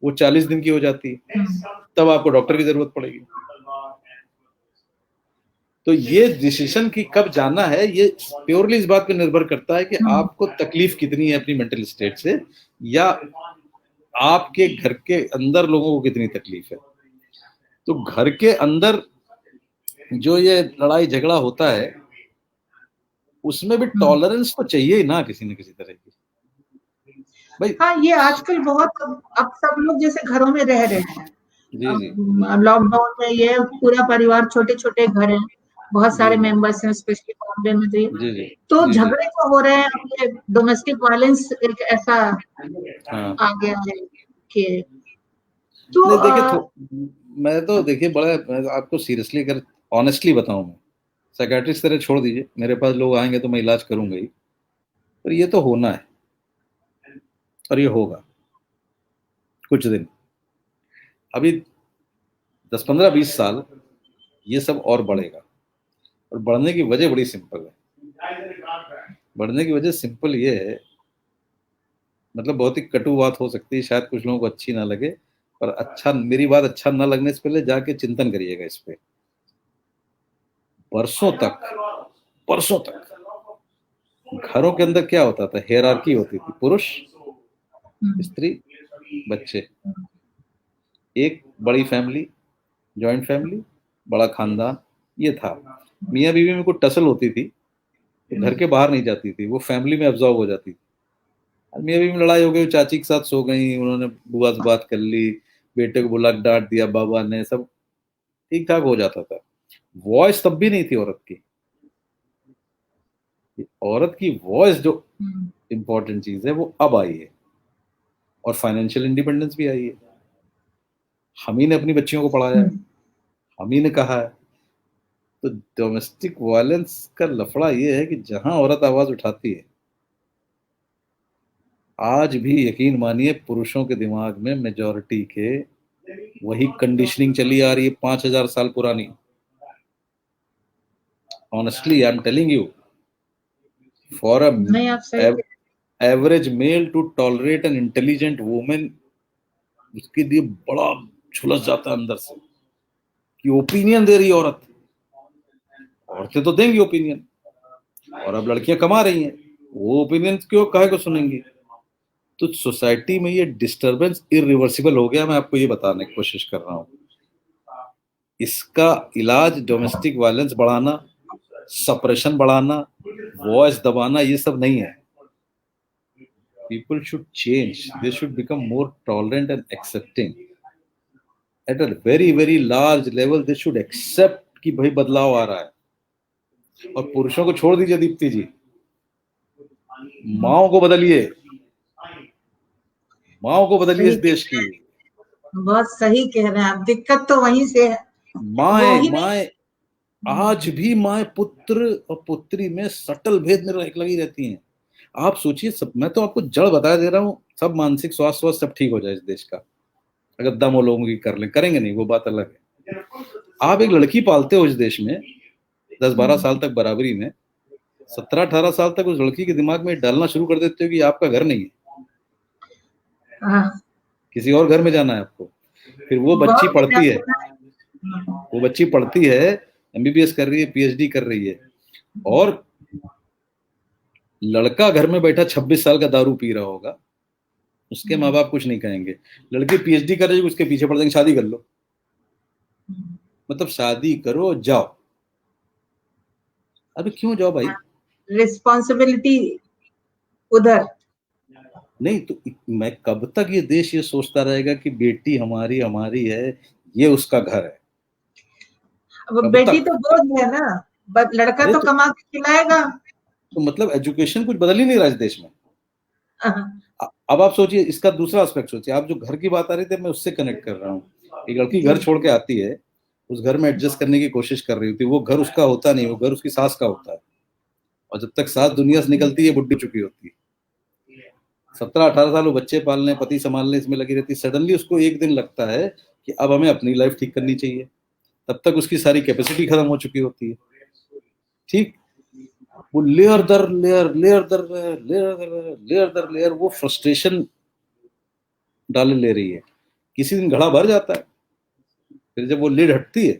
वो 40 दिन की हो जाती है। तब आपको डॉक्टर की जरूरत पड़ेगी। तो ये डिसीजन की कब जाना है, ये प्योरली इस बात पे निर्भर करता है कि आपको तकलीफ कितनी है अपनी मेंटल स्टेट से, या आपके घर के अंदर लोगों को कितनी तकलीफ है। तो घर के अंदर जो ये लड़ाई झगड़ा होता है, उसमें भी टॉलरेंस तो चाहिए ही ना, किसी न किसी तरह की भाई। हाँ, ये आजकल बहुत, अब सब लोग जैसे घरों में रह रहे हैं। लॉकडाउन में ये पूरा परिवार, छोटे छोटे घर हैं, बहुत सारे मेंबर्स हैं, स्पेशली बॉम्बे में। तो झगड़े तो हो रहे हैं। अब ये डोमेस्टिक वायलेंस एक ऐसा आ गया है कि तो देखिए, मैं तो देखिए बड़ा, मैं आपको सीरियसली अगर ऑनेस्टली बताऊं, मैं साइकेट्रिस्ट तरह छोड़ दीजिए, मेरे पास लोग आएंगे तो मैं इलाज करूंगा ही, पर ये तो होना है और ये होगा कुछ दिन। अभी 10-15-20 साल ये सब और बढ़ेगा। और बढ़ने की वजह बड़ी सिंपल है। बढ़ने की वजह सिंपल ये है, मतलब बहुत ही कटु बात हो सकती है, शायद कुछ लोगों को अच्छी ना लगे, पर अच्छा, मेरी बात अच्छा ना लगने से पहले जाके चिंतन करिएगा इस पे। परसों तक घरों के अंदर क्या होता था? हियरार्की होती थी, पुरुष, स्त्री, बच्चे, एक बड़ी फैमिली, जॉइंट फैमिली, बड़ा खानदान, ये था। मियाँ बीवी में कोई टसल होती थी तो घर के बाहर नहीं जाती थी, वो फैमिली में अब्जॉर्व हो जाती थी। मियाँ बीवी में लड़ाई हो गई, चाची के साथ सो गई, उन्होंने बुआ से बात कर ली, बेटे को बुला डांट दिया बाबा ने, सब ठीक ठाक हो जाता था। वॉइस तब भी नहीं थी औरत की। औरत की वॉइस जो इंपॉर्टेंट चीज है वो अब आई है, और फाइनेंशियल इंडिपेंडेंस भी आई है। हम ही ने अपनी बच्चियों को पढ़ाया है, हम ही ने कहा है। तो डोमेस्टिक वायलेंस का लफड़ा ये है कि जहां औरत आवाज उठाती है, आज भी यकीन मानिए पुरुषों के दिमाग में मेजॉरिटी के वही कंडीशनिंग चली आ रही है 5000 साल पुरानी। Honestly I am telling you, for a average male to tolerate an intelligent women, उसके लिए बड़ा झुलस जाता है अंदर से कि ओपिनियन दे रही औरत। औरतें तो देंगी ओपिनियन, और अब लड़कियां कमा रही हैं, वो ओपिनियन क्यों काहे को सुनेंगी? तो सोसाइटी में ये डिस्टरबेंस इरिवर्सिबल हो गया। मैं आपको ये बताने की कोशिश कर रहा हूं, इसका इलाज डोमेस्टिक वायलेंस बढ़ाना, सप्रेशन बढ़ाना, वॉइस दबाना, ये सब नहीं है। People should change. They should become more tolerant and accepting. At a very, very large level, they should accept कि भाई बदलाव आ रहा है। और पुरुषों को छोड़ दीजिए दीप्ति जी, माओ को बदलिए, माओ को बदलिए सही, इस देश की। बहुत सही कह रहे हैं आप, दिक्कत तो वहीं से है, वो माए ही नहीं। माए आज भी माए पुत्र और पुत्री में सटल भेद में लगी रहती हैं। आप सोचिए, सब मैं तो आपको जड़ बता दे रहा हूँ, सब मानसिक स्वास्थ्य सब ठीक हो जाए इस देश का, अगर दम वो लोगों की कर लें, करेंगे नहीं वो बात अलग है। आप एक लड़की पालते हो इस देश में 10-12 साल तक बराबरी में, 17-18 साल तक उस लड़की के दिमाग में डालना शुरू कर देते हो कि आपका घर नहीं है, हाँ, किसी और घर में जाना है आपको। फिर वो बच्ची बहुत पढ़ती है, सुना है। वो बच्ची पढ़ती है, एमबीबीएस कर रही है, पीएचडी कर रही है, और लड़का घर में बैठा 26 साल का दारू पी रहा होगा, उसके माँ बाप कुछ नहीं कहेंगे। लड़की पीएचडी कर रही है, उसके पीछे पड़ जाएंगे शादी कर लो। मतलब शादी करो जाओ। अबे क्यों जाओ भाई? रिस्पॉन्सिबिलिटी उधर। नहीं तो मैं कब तक ये देश ये सोचता रहेगा कि बेटी हमारी हमारी है, ये उसका घर है? अब कब बेटी तक? तो बोझ है ना, लड़का अरे तो कमा के खिलाएगा। तो मतलब एजुकेशन कुछ बदल ही नहीं रहा इस देश में। हाँ, अब आप सोचिए, इसका दूसरा एस्पेक्ट सोचिए, आप जो घर की बात आ रही थी मैं उससे कनेक्ट कर रहा हूँ। एक लड़की जी, घर छोड़ के आती है, उस घर में एडजस्ट करने की कोशिश कर रही होती है, वो घर उसका होता नहीं, वो घर उसकी सास का होता है, और जब तक सास दुनिया से निकलती है बुढ़ी चुकी होती है। 17-18 साल वो बच्चे पालने, पति संभालने इसमें लगी रहती है। सडनली उसको एक दिन लगता है कि अब हमें अपनी लाइफ ठीक करनी चाहिए, तब तक उसकी सारी कैपेसिटी खत्म हो चुकी होती है। ठीक, वो लेयर दर लेयर, लेयर दर लेयर, लेयर दर लेयर, लेयर दर लेयर वो फ्रस्ट्रेशन डाले ले रही है। किसी दिन घड़ा भर जाता है, फिर जब वो लीड हटती है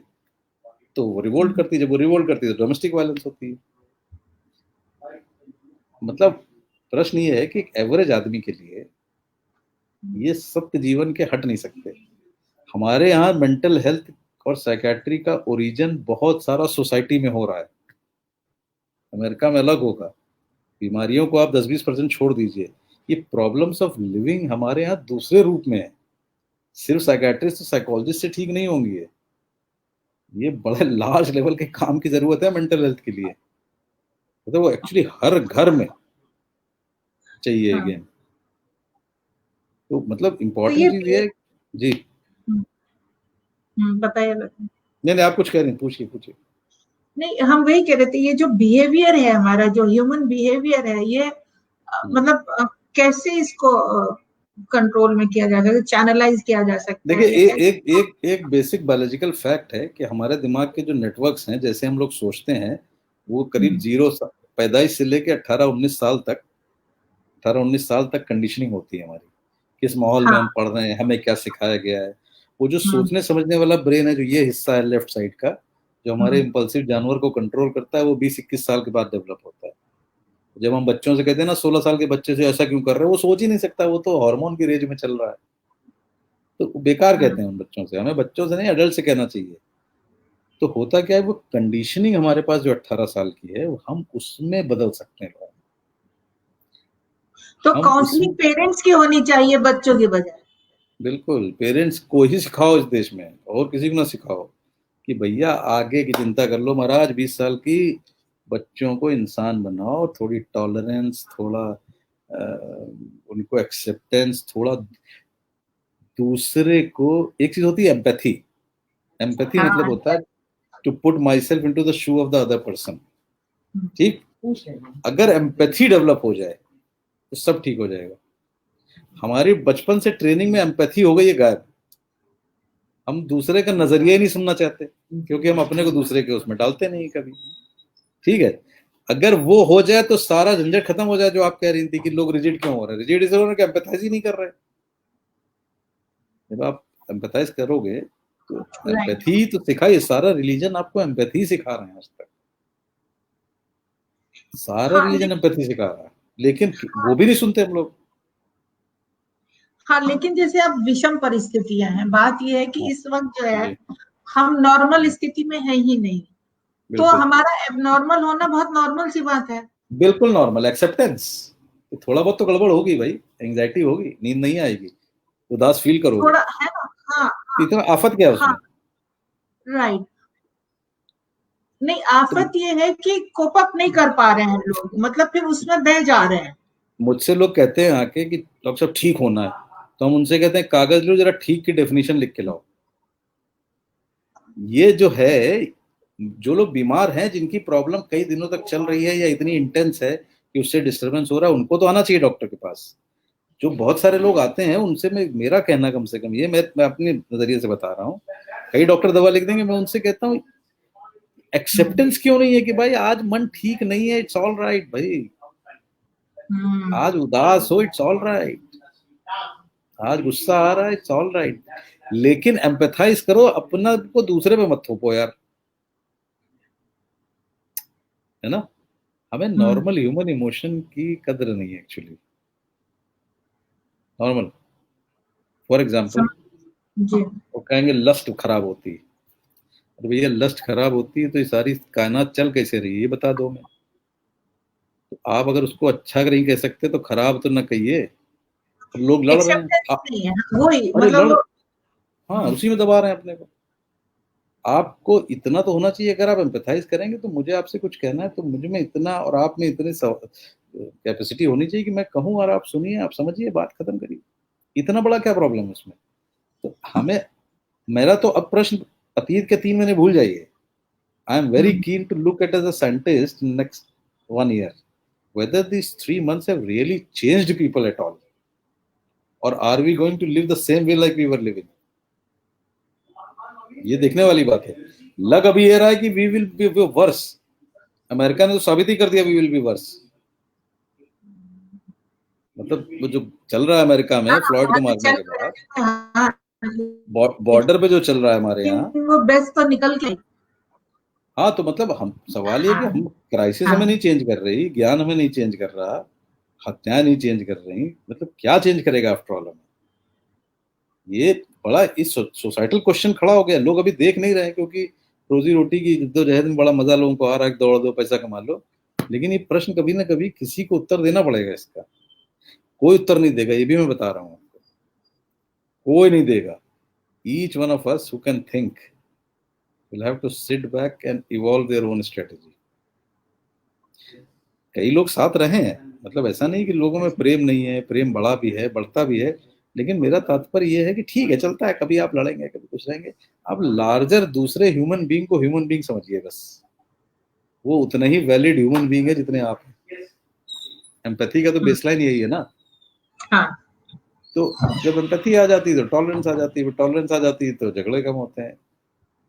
तो वो रिवोल्ट करती है, जब वो रिवोल्ट करती है तो डोमेस्टिक वायलेंस होती है। मतलब प्रश्न ये है कि एक एवरेज आदमी के लिए ये सत्य जीवन के हट नहीं सकते। हमारे यहाँ मेंटल हेल्थ और साइकेट्री का ओरिजिन बहुत सारा सोसाइटी में हो रहा है, अमेरिका में अलग होगा। बीमारियों को आप 10-20% छोड़ दीजिए, ये प्रॉब्लम्स ऑफ लिविंग हमारे यहाँ दूसरे रूप में है। सिर्फ साइकेट्रिस्ट साइकोलॉजिस्ट से ठीक नहीं होंगी ये बड़े लार्ज लेवल के काम की जरूरत है मेंटल हेल्थ के लिए। तो वो एक्चुअली हर घर में चाहिए हाँ, अगेन। तो मतलब तो ये इम्पोर्टेंट चीज ये है। जी बताइए। नहीं नहीं, आप कुछ कह रही हैं, पूछिए पूछिए। नहीं, हम वही कह रहे थे, ये जो बिहेवियर है हमारा, जो ह्यूमन बिहेवियर है, ये मतलब कैसे इसको कंट्रोल में किया जा सकता है, चैनलाइज किया जा सकता देखिए, है, ये एक कैसे? एक एक एक बेसिक बायोलॉजिकल फैक्ट है कि हमारे दिमाग के जो नेटवर्क्स हैं, जैसे हम लोग सोचते हैं, वो करीब पैदाइश से लेके 18-19 साल तक, 18-19 साल तक कंडीशनिंग होती है हमारी। किस माहौल में हाँ, हम पढ़ रहे हैं, हमें क्या सिखाया गया है। वो जो हम्म, सोचने समझने वाला ब्रेन है, जो ये हिस्सा है लेफ्ट साइड का, जो हमारे हम्म, इम्पल्सिव जानवर को कंट्रोल करता है, वो 20-21 साल के बाद डेवलप होता है। जब हम बच्चों से कहते हैं ना 16 साल के बच्चे से ऐसा क्यों कर रहे हो, वो सोच ही नहीं सकता, वो तो हार्मोन की रेंज में चल रहा है। तो बेकार हाँ, कहते हैं उन बच्चों से, हमें बच्चों से नहीं अडल्ट से कहना चाहिए। तो होता क्या है, वो कंडीशनिंग हमारे पास जो 18 साल की है, वो हम उसमें बदल सकते हैं लोग। तो हम उस काउंसलिंग पेरेंट्स की होनी चाहिए बच्चों की बजाय। बिल्कुल पेरेंट्स को ही सिखाओ इस देश में, और किसी को ना सिखाओ कि भैया आगे की चिंता कर लो महाराज, 20 साल की, बच्चों को इंसान बनाओ, थोड़ी टॉलरेंस, थोड़ा उनको एक्सेप्टेंस, थोड़ा दूसरे को। एक चीज होती है एम्पैथी, एम्पैथी मतलब हाँ, होता है to put myself into the shoe of the other person. ठीक, अगर एम्पैथी डेवलप हो जाए तो सब ठीक हो जाएगा। हमारी बचपन से ट्रेनिंग में एम्पैथी हो गई है गायब। हम दूसरे का नजरिया ही नहीं सुनना चाहते, क्योंकि हम अपने को दूसरे के उसमें डालते नहीं कभी। ठीक है, अगर वो हो जाए तो सारा झंझट खत्म हो जाए। जो आप कह रही थी कि लोग रिजिड क्यों हो रहे हैं, रिजिड इसलिए हो रहे हैं कि एम्पैथाइज ही नहीं कर रहे। जब आप एम्पैथाइज करोगे तो राइट। एम्पैथी तो सिखाइए, सारा रिलीजन आपको एम्पैथी सिखा रहे हैं आज तक, सारा हाँ, रिलीजन एम्पैथी सिखा रहा है, लेकिन वो भी नहीं सुनते हम लोग। हाँ, लेकिन जैसे अब विषम परिस्थितियां हैं, बात यह है कि हाँ इस वक्त जो है जी, हम नॉर्मल स्थिति में है ही नहीं, तो बिल्कुल हमारा एबनॉर्मल होना बहुत नॉर्मल सी बात है। बिल्कुल नॉर्मल एक्सेप्टेंस। थोड़ा बहुत तो गड़बड़ होगी भाई, एंग्जाइटी होगी, नींद नहीं आएगी, उदास फील करोगे, थोड़ा है ना। हाँ, तो इतना आफत क्या है हाँ, उसमें? राइट। नहीं, तो आफत ये है कि कोप अप नहीं कर पा रहे हैं लोग, मतलब फिर उसमें बह जा रहे हैं। मुझसे लोग कहते हैं आके कि डॉक्टर साहब ठीक होना है, तो हम उनसे कहते हैं कागज लो, जरा ठीक की डेफिनेशन लिख के लाओ। ये जो है, जो लोग बीमार हैं, जिनकी प्रॉब्लम कई दिनों तक चल रही है या इतनी इंटेंस है कि उससे डिस्टरबेंस हो रहा है, उनको तो आना चाहिए डॉक्टर के पास। जो बहुत सारे लोग आते हैं उनसे मेरा कहना कम से कम ये, मैं अपने नजरिए से बता रहा हूँ, कई डॉक्टर दवा लिख देंगे, मैं उनसे कहता हूँ एक्सेप्टेंस क्यों नहीं है कि भाई आज मन ठीक नहीं है, इट्स ऑल राइट भाई। आज उदास हो, इट्स ऑल राइट। आज गुस्सा आ रहा है, इट्स ऑल राइट। लेकिन एम्पैथाइज करो, अपना को दूसरे पे मत थोपो यार, है ना। हमें नॉर्मल ह्यूमन इमोशन की कदर नहीं है एक्चुअली। नॉर्मल, फॉर एग्जाम्पल, जी। वो कहेंगे लस्ट खराब होती है। अरे भैया, लस्ट खराब होती है तो ये सारी कायनात चल कैसे रही है, ये बता दो मैं। तो आप अगर उसको अच्छा नहीं कह सकते तो खराब तो ना कहिए। अब लोग लड़ रहे हैं एक्सेप्टेंस नहीं है, वही अरे मतलब लड़, वो। हाँ, उसी में दबा रहे हैं अपने को। आपको इतना तो होना चाहिए, अगर आप एम्पैथाइज करेंगे तो मुझे आपसे कुछ कहना है तो मुझे में इतना और आप में इतनी कैपेसिटी होनी चाहिए कि मैं कहूँ और आप सुनिए, आप समझिए, बात खत्म करिए। इतना बड़ा क्या प्रॉब्लम है उसमें। तो हमें, मेरा तो अब प्रश्न, अतीत के 3 महीने भूल जाइए। I am very keen to look at as a scientist next 1 year whether these 3 months have really changed people at all, or are we going to live the same way like we were living. ये देखने वाली बात है। लग अभी ये रहा है कि we will be worse. America ने तो साबित ही कर दिया वी विल बी वर्स। मतलब वो जो चल रहा है अमेरिका में फ्लॉयड को मारने के बाद, बॉर्डर पे जो चल रहा है हमारे यहाँ, वो बेस्ट तो निकल के। हाँ, तो मतलब हम, सवाल ये कि हम, क्राइसिस हमें नहीं चेंज कर रही, ज्ञान हमें नहीं चेंज कर रहा, हत्याएं नहीं चेंज कर रही, मतलब क्या चेंज करेगा आफ्टर ऑल हमें। ये बड़ा इस सोसाइटल क्वेश्चन खड़ा हो गया। लोग अभी देख नहीं रहे क्योंकि रोजी रोटी की जद्दोजहद में बड़ा मजा लोगों को आ रहा है, दौड़ दो पैसा कमा लो। लेकिन ये प्रश्न कभी ना कभी किसी को उत्तर देना पड़ेगा इसका। कोई उत्तर नहीं देगा, ये भी मैं बता रहा हूँ आपको, कोई नहीं देगा। Each one of us who can think will have to sit back and evolve their own strategy. कई लोग साथ रहे हैं, मतलब ऐसा नहीं कि लोगों में प्रेम नहीं है, प्रेम बड़ा भी है, बढ़ता भी है। लेकिन मेरा तात्पर्य यह है कि ठीक है, चलता है, कभी आप लड़ेंगे, कभी कुछ रहेंगे। आप लार्जर दूसरे ह्यूमन बीइंग को ह्यूमन बीइंग समझिए बस। वो उतना ही वैलिड ह्यूमन बीइंग है जितने आप हैं। एम्पैथी का तो बेसलाइन यही है ना। हाँ। तो जब एम्पैथी आ जाती है तो टॉलरेंस आ जाती है, टॉलरेंस आ जाती है तो झगड़े कम होते हैं।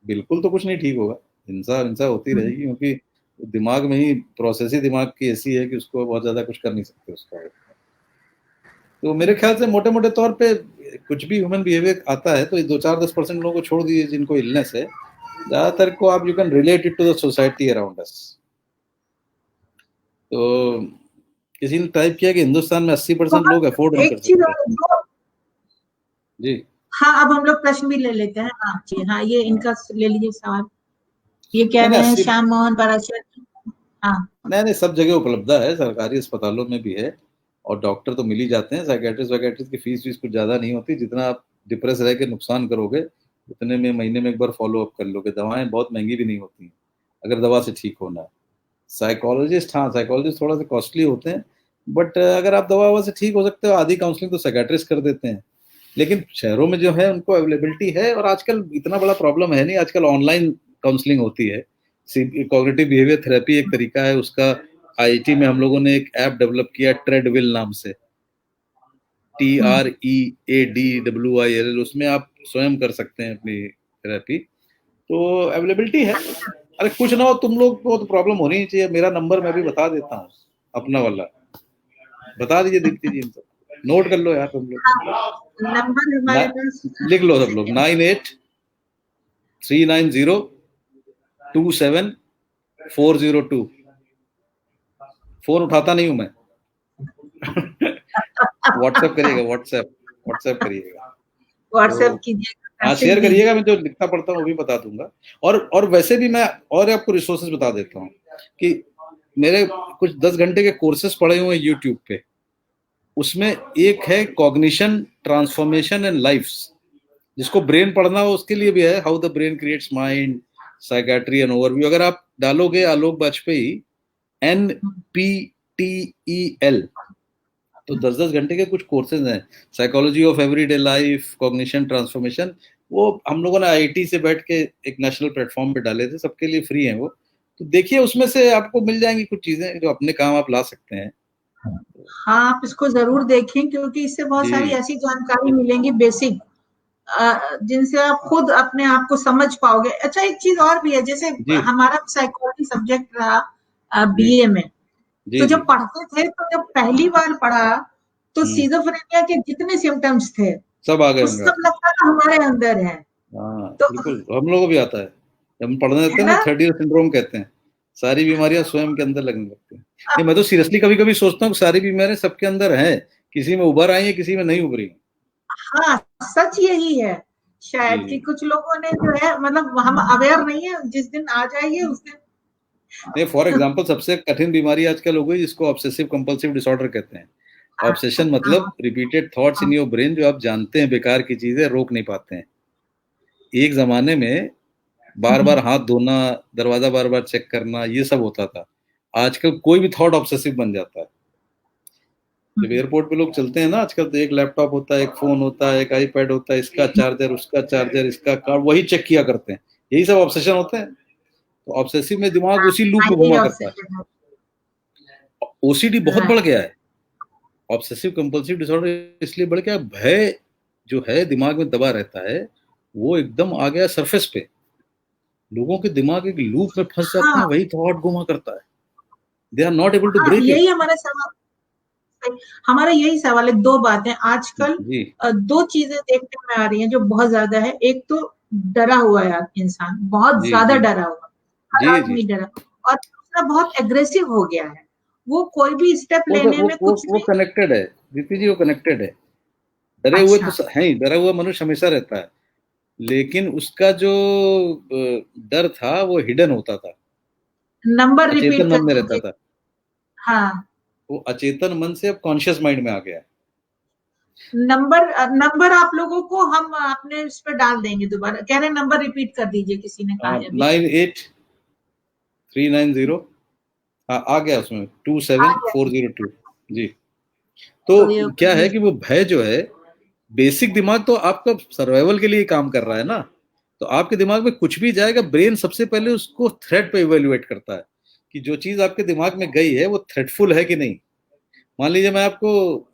बिल्कुल तो कुछ नहीं ठीक होगा, हिंसा हिंसा होती रहेगी, क्योंकि दिमाग में ही प्रोसेस ही दिमाग की ऐसी है कि उसको बहुत ज्यादा कुछ कर नहीं सकते उसका। तो मेरे ख्याल से मोटे मोटे तौर पे कुछ भी ह्यूमन बिहेवियर आता है तो 2-4-10% लोगों को छोड़ दीजिए जिनको इलनेस है, ज्यादातर को आप, you can relate it to the society around us. तो किसी ने टाइप किया कि हिंदुस्तान में 80% लोग अफोर्ड नहीं कर एक चीज सकते। जी हाँ, अब हम लोग प्रश्न भी ले लेते हैं। हाँ जी, हाँ, ये इनका ले लीजिए सवाल। ये कह नहीं रहे हैं 80, श्याम मोहन पराशर। हाँ। नहीं सब जगह उपलब्ध है, सरकारी अस्पतालों में भी है, और डॉक्टर तो मिल ही जाते हैं। साइकेट्रिस्ट वाइकेट्रिस्ट की फीस वीस कुछ ज्यादा नहीं होती, जितना आप डिप्रेस रह के नुकसान करोगे उतने में महीने में एक बार फॉलो अप कर लोगे। दवाएं बहुत महंगी भी नहीं होती अगर दवा से ठीक होना है। साइकोलॉजिस्ट, हाँ, साइकोलॉजिस्ट थोड़ा सा कॉस्टली होते हैं, बट अगर आप दवा ववा से ठीक हो सकते हो, आधी काउंसलिंग तो साइकेट्रिस्ट कर देते हैं। लेकिन शहरों में जो है उनको अवेलेबिलिटी है, और आजकल इतना बड़ा प्रॉब्लम है नहीं, आजकल ऑनलाइन काउंसलिंग होती है। कॉग्निटिव बिहेवियर थेरेपी एक तरीका है उसका। आईआईटी में हम लोगों ने एक ऐप डेवलप किया ट्रेडविल नाम से, TREADWILL, उसमें आप स्वयं कर सकते हैं अपनी थेरेपी। तो अवेलेबिलिटी है। अरे कुछ ना हो, तुम लोग को तो प्रॉब्लम होनी ही चाहिए। मेरा नंबर मैं भी बता देता हूँ, अपना वाला बता दीजिए दीप्ति जी, इनको नोट कर लो यार तुम लोग। नंबर हमारे पास लिख लो सब लोग, 9839027402। फोन उठाता नहीं हूं मैं। व्हाट्सएप करिएगा, व्हाट्सएप करिएगा, व्हाट्सएप तो कीजिएगा, हाँ मैसेज शेयर करिएगा, दीजिए। मैं जो लिखता पढ़ता हूँ वो भी बता दूंगा। और वैसे भी मैं और आपको रिसोर्सेज बता देता हूँ कि मेरे कुछ 10 घंटे के कोर्सेज पड़े हुए हैं यूट्यूब पे। उसमें एक है कॉग्निशन, ट्रांसफॉर्मेशन एंड लाइफ्स। जिसको ब्रेन पढ़ना हो उसके लिए भी है, how the brain creates mind, psychiatry and overview. अगर आप डालोगे आलोक बाजपेयी NPTEL, तो 10-10 घंटे के कुछ कोर्सेज हैं, psychology of everyday life, cognition transformation, वो हम लोगों ने IIT से बैठ के एक नेशनल प्लेटफॉर्म पे डाले थे, सबके लिए फ्री है वो, तो देखिए उसमें से आपको मिल जाएंगी कुछ चीजें जो अपने काम आप ला सकते हैं। हाँ, आप इसको जरूर देखें, क्योंकि इससे बहुत सारी ऐसी जानकारी मिलेंगी बेसिक, जिनसे आप खुद अपने आप को समझ पाओगे। अच्छा, एक चीज और भी है, जैसे हमारा साइकोलॉजी सब्जेक्ट रहा BA में, तो जब पढ़ते थे तो जब पहली बार पढ़ा तो सिजोफ्रेनिया के जितने सिम्टम्स थे सब आ गए, सब लगता था हमारे अंदर है। तो बिल्कुल हम लोगों को भी आता है, जब हम पढ़ने देते हैं ना, 3rd ईयर सिंड्रोम कहते हैं, सारी बीमारियां स्वयं के अंदर लगने लगती हैं। नहीं, मैं तो सीरियसली कभी कभी सोचता हूँ सारी बीमारियां सबके अंदर हैं, किसी में उभर आई है, किसी में नहीं उभरी। हाँ, सच यही है शायद कि कुछ लोगों ने जो है, मतलब हम अवेयर नहीं है, जिस दिन आ जाएंगे उस दिन। नहीं, फॉर एग्जांपल सबसे कठिन बीमारी आजकल हो गई जिसको ऑब्सेसिव कंपल्सिव डिसऑर्डर कहते हैं। ऑब्सेशन मतलब repeated thoughts in your brain, जो आप जानते हैं बेकार की चीजें, रोक नहीं पाते हैं। एक जमाने में बार बार हाथ धोना, दरवाजा बार बार चेक करना, ये सब होता था। आजकल कोई भी थॉट ऑब्सेसिव बन जाता है। जब एयरपोर्ट पे लोग चलते हैं ना आजकल, तो एक लैपटॉप होता है, एक फोन होता है, एक आईपैड होता है, इसका चार्जर, उसका चार्जर, इसका कार्ड, वही चेक किया करते हैं। यही सब ऑब्सेशन होते हैं। तो ऑब्सेसिव में दिमाग उसी लूप में घुमा करता है। OCD बहुत बढ़ गया है, ऑब्सेसिव कंपल्सिव डिसऑर्डर इसलिए बढ़ गया, भय जो है दिमाग में दबा रहता है, वो एकदम आ गया सरफेस पे। लोगों के दिमाग एक लूप में फंस जाते हैं, वही थॉट घुमा करता है, they are not able to break it. यही हमारा यही सवाल है। दो बातें आजकल, दो चीजें देखने में आ रही हैं जो बहुत ज्यादा है। एक तो डरा हुआ है इंसान, बहुत ज्यादा डरा हुआ, हर आदमी डरा, और दूसरा बहुत एग्रेसिव हो गया है। वो कोई भी स्टेप लेने में कुछ वो कनेक्टेड है दीप्ति जी, वो कनेक्टेड है। डरे हुए तो है ही, डरा हुआ मनुष्य हमेशा रहता है, लेकिन उसका जो डर था वो हिडन होता था, नंबर रिपीट मन में रहता था। हाँ, वो अचेतन मन से अब कॉन्शियस माइंड में आ गया। नंबर आप लोगों को हम अपने इस पे डाल देंगे दोबारा। कह रहे नंबर रिपीट कर दीजिए, किसी ने कहा 98390, आ गया उसमें 27402 जी। तो क्या है कि वो भय जो है, बेसिक दिमाग तो आपका सर्वाइवल के लिए काम कर रहा है ना, तो आपके दिमाग में कुछ भी जाएगा, ब्रेन सबसे पहले उसको थ्रेट पे इवेल्युएट करता है कि जो चीज आपके दिमाग में गई है वो थ्रेटफुल है कि नहीं। मान लीजिए मैं आपको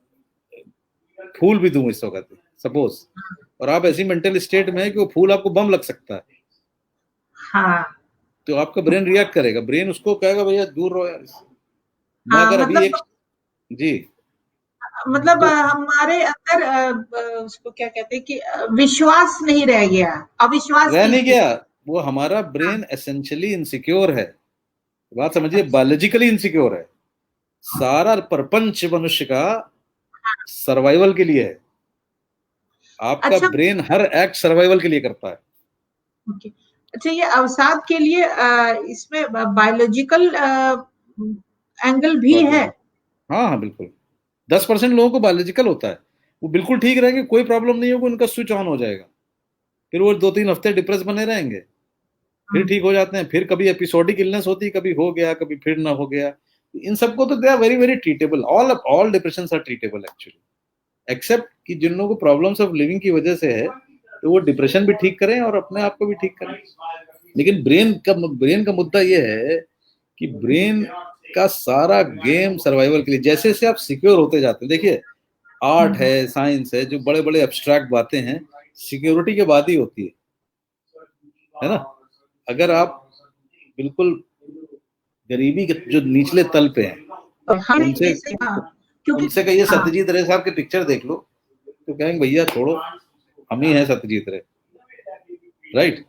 फूल भी दूं इस वक्त सपोज, और आप ऐसी मेंटल स्टेट में है कि वो फूल आपको बम लग सकता है, हाँ, तो आपका ब्रेन रिएक्ट करेगा, ब्रेन उसको कहेगा भैया दूर रहो यार। मैं अगर अभी एक जी, मतलब हमारे अंदर उसको क्या कहते हैं कि विश्वास नहीं रह गया, अविश्वास रह नहीं गया, वो हमारा ब्रेन एसेंशियली इनसिक्योर है। बात समझिए, बायोलॉजिकली इनसिक्योर है। सारा प्रपंच मनुष्य का सर्वाइवल के लिए है। आपका ब्रेन हर एक्ट सर्वाइवल के लिए करता है। अच्छा, ये अवसाद के लिए इसमें बायोलॉजिकल एंगल भी है? हाँ बिल्कुल, 10% लोगों को बायोलॉजिकल होता है, वो बिल्कुल ठीक रहेंगे, कोई प्रॉब्लम नहीं होगी, उनका स्विच ऑन हो जाएगा, फिर वो 2-3 हफ्ते डिप्रेस बने रहेंगे, फिर ठीक हो जाते हैं, फिर कभी एपिसोडिक इलनेस होती, कभी हो गया, कभी फिर ना हो गया। इन सबको तो they are very very treatable, all depression are treatable actually, except कि जिन लोगों को प्रॉब्लम्स ऑफ लिविंग की वजह से है, तो वो डिप्रेशन भी ठीक करें और अपने आप को भी ठीक करें। लेकिन ब्रेन का मुद्दा ये है कि ब्रेन का सारा गेम सर्वाइवल के लिए, जैसे जैसे आप सिक्योर होते जाते हैं, देखिए आर्ट है, साइंस है, जो बड़े बड़े एब्स्ट्रैक्ट बातें हैं, सिक्योरिटी के बाद ही होती है ना। अगर आप बिल्कुल गरीबी के जो निचले तल पे हैं, उनसे कहिए सत्यजीत रे साहब की पिक्चर देख लो, तो कहेंगे भैया छोड़ो, हम ही हैं सत्यजीत रे, राइट।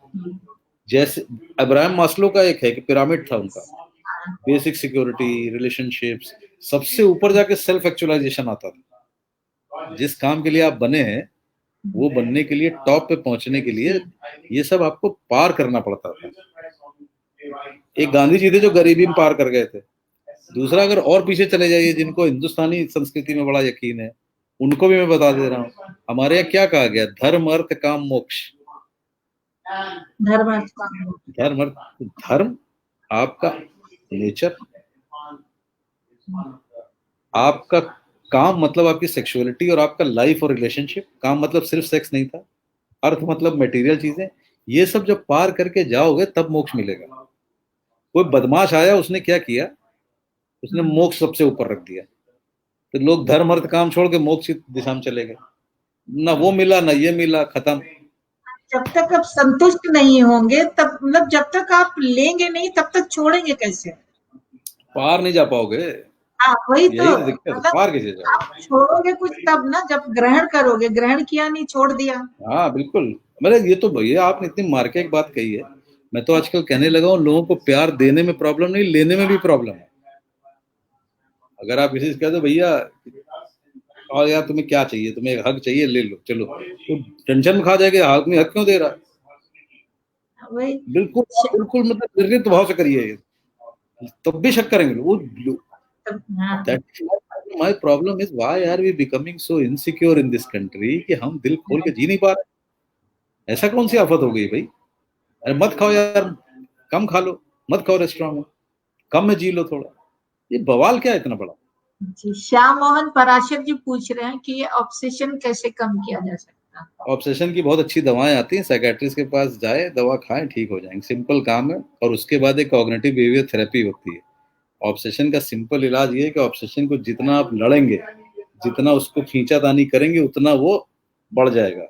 जैसे अब्राहम मास्लो का एक है कि पिरामिड था उनका, बेसिक सिक्योरिटी, रिलेशनशिप्स, सबसे ऊपर जाके सेल्फ एक्चुअलाइजेशन आता था। जिस काम के लिए आप बने हैं, वो बनने के लिए, टॉप पे पहुंचने के लिए, ये सब आपको पार करना पड़ता था। एक गांधी जी थे जो गरीबी में पार कर गए थे। दूसरा, अगर और पीछे चले जाइए, जिनको हिंदुस्तानी संस्कृति में बड़ा यकीन है, उनको भी मैं बता दे रहा हूँ, हमारे यहाँ क्या कहा गया, धर्म अर्थ काम मोक्ष। धर्म आपका नेचर, आपका काम मतलब आपकी सेक्सुअलिटी, और आपका लाइफ और रिलेशनशिप। काम मतलब सिर्फ सेक्स नहीं था, अर्थ मतलब मटेरियल चीजें। ये सब जब पार करके जाओगे तब मोक्ष मिलेगा। कोई बदमाश आया, उसने क्या किया, उसने मोक्ष सबसे ऊपर रख दिया, तो लोग धर्म अर्थ काम छोड़ के मोक्ष की दिशा में चले गए। ना वो मिला ना ये मिला, खत्म। जब तक आप संतुष्ट नहीं होंगे, तब मतलब जब तक आप लेंगे नहीं तब तक छोड़ेंगे कैसे? पार नहीं जा पाओगे। हाँ वही तो, यही तो दिक्कत है, मतलब पार कैसे आप जाओगे। छोड़ोगे कुछ तब ना, जब ग्रहण करोगे। ग्रहण किया नहीं, छोड़ दिया। हाँ बिल्कुल। मतलब ये तो भैया आपने इतनी मार के एक बात कही है। मैं तो आजकल कहने लगा हूँ, लोगों को प्यार देने में प्रॉब्लम नहीं, लेने में भी प्रॉब्लम है। अगर आप किसी से कह दो भैया, और यार तुम्हें क्या चाहिए, तुम्हें एक हक चाहिए, ले लो चलो, तो टेंशन में खा जाएगा, आदमी हक क्यों दे रहा है। वही। बिल्कुल बिल्कुल, मतलब निर्लिप्त भाव से करिए, तब भी शक करेंगे वो। हाँ, that my problem is why are we becoming so insecure in this country, कि हम दिल खोल के जी नहीं पा रहे। ऐसा कौन सी आफत हो गई भाई। अरे मत खाओ यार, कम खा लो, मत खाओ रेस्टोरेंट में, कम में जी लो थोड़ा। ये बवाल क्या है इतना बड़ा। जी श्याम मोहन पराशर जी पूछ रहे हैं कि ये ऑब्सेशन कैसे कम किया जा सकता है? ऑब्सेशन की बहुत अच्छी दवाएं आती हैं, साइकेट्रिस्ट के पास जाए, दवा खाएं, ठीक हो जाएंगे, सिंपल काम है। और उसके बाद एक कॉग्निटिव बिहेवियर थेरेपी होती है। ऑब्सेशन का सिंपल इलाज ये है कि ऑब्सेशन को जितना आप लड़ेंगे, जितना उसको खींचातानी करेंगे, उतना वो बढ़ जाएगा।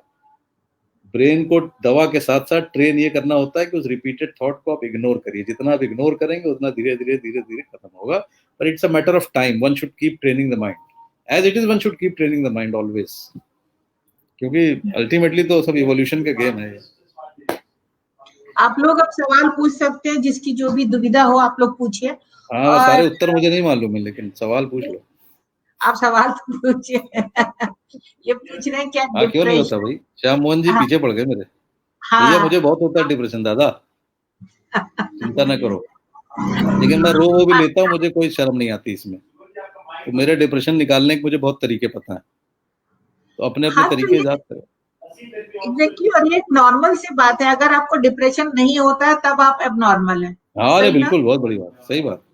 ब्रेन को दवा के साथ साथ ट्रेन ये करना होता है कि उस रिपीटेड थॉट को आप इग्नोर करिए। जितना आप इग्नोर करेंगे उतना धीरे धीरे धीरे धीरे खत्म होगा। पर it's a matter of time, one should keep training the mind as it is, one should keep training the mind always, क्योंकि अल्टीमेटली तो सब इवोल्यूशन का गेम है। आप लोग अब सवाल पूछ सकते हैं, जिसकी जो भी दुविधा हो आप लोग पूछिए। हाँ, सारे और उत्तर मुझे नहीं मालूम है, लेकिन सवाल पूछ लो। आप सवाल तो पूछिए। ये पूछ रहे हैं क्या हाँ क्यों नहीं होता डिप्रेशन? भाई, श्याम मोहन जी हाँ पीछे पड़ गए मेरे। भैया हाँ। मुझे बहुत होता है डिप्रेशन दादा, चिंता ना करो। लेकिन मैं रो वो भी लेता हूँ, मुझे कोई शर्म नहीं आती इसमें। तो मेरे डिप्रेशन निकालने के मुझे बहुत तरीके पता है, तो अपने अपने हाँ तो तरीके ये ईजाद करो। एग्जैक्टली, और ये एक नॉर्मल सी बात है। अगर आपको डिप्रेशन नहीं होता है तब आप अब नॉर्मल है। हाँ अरे सही ना? बिल्कुल, बहुत बड़ी बात, सही बात।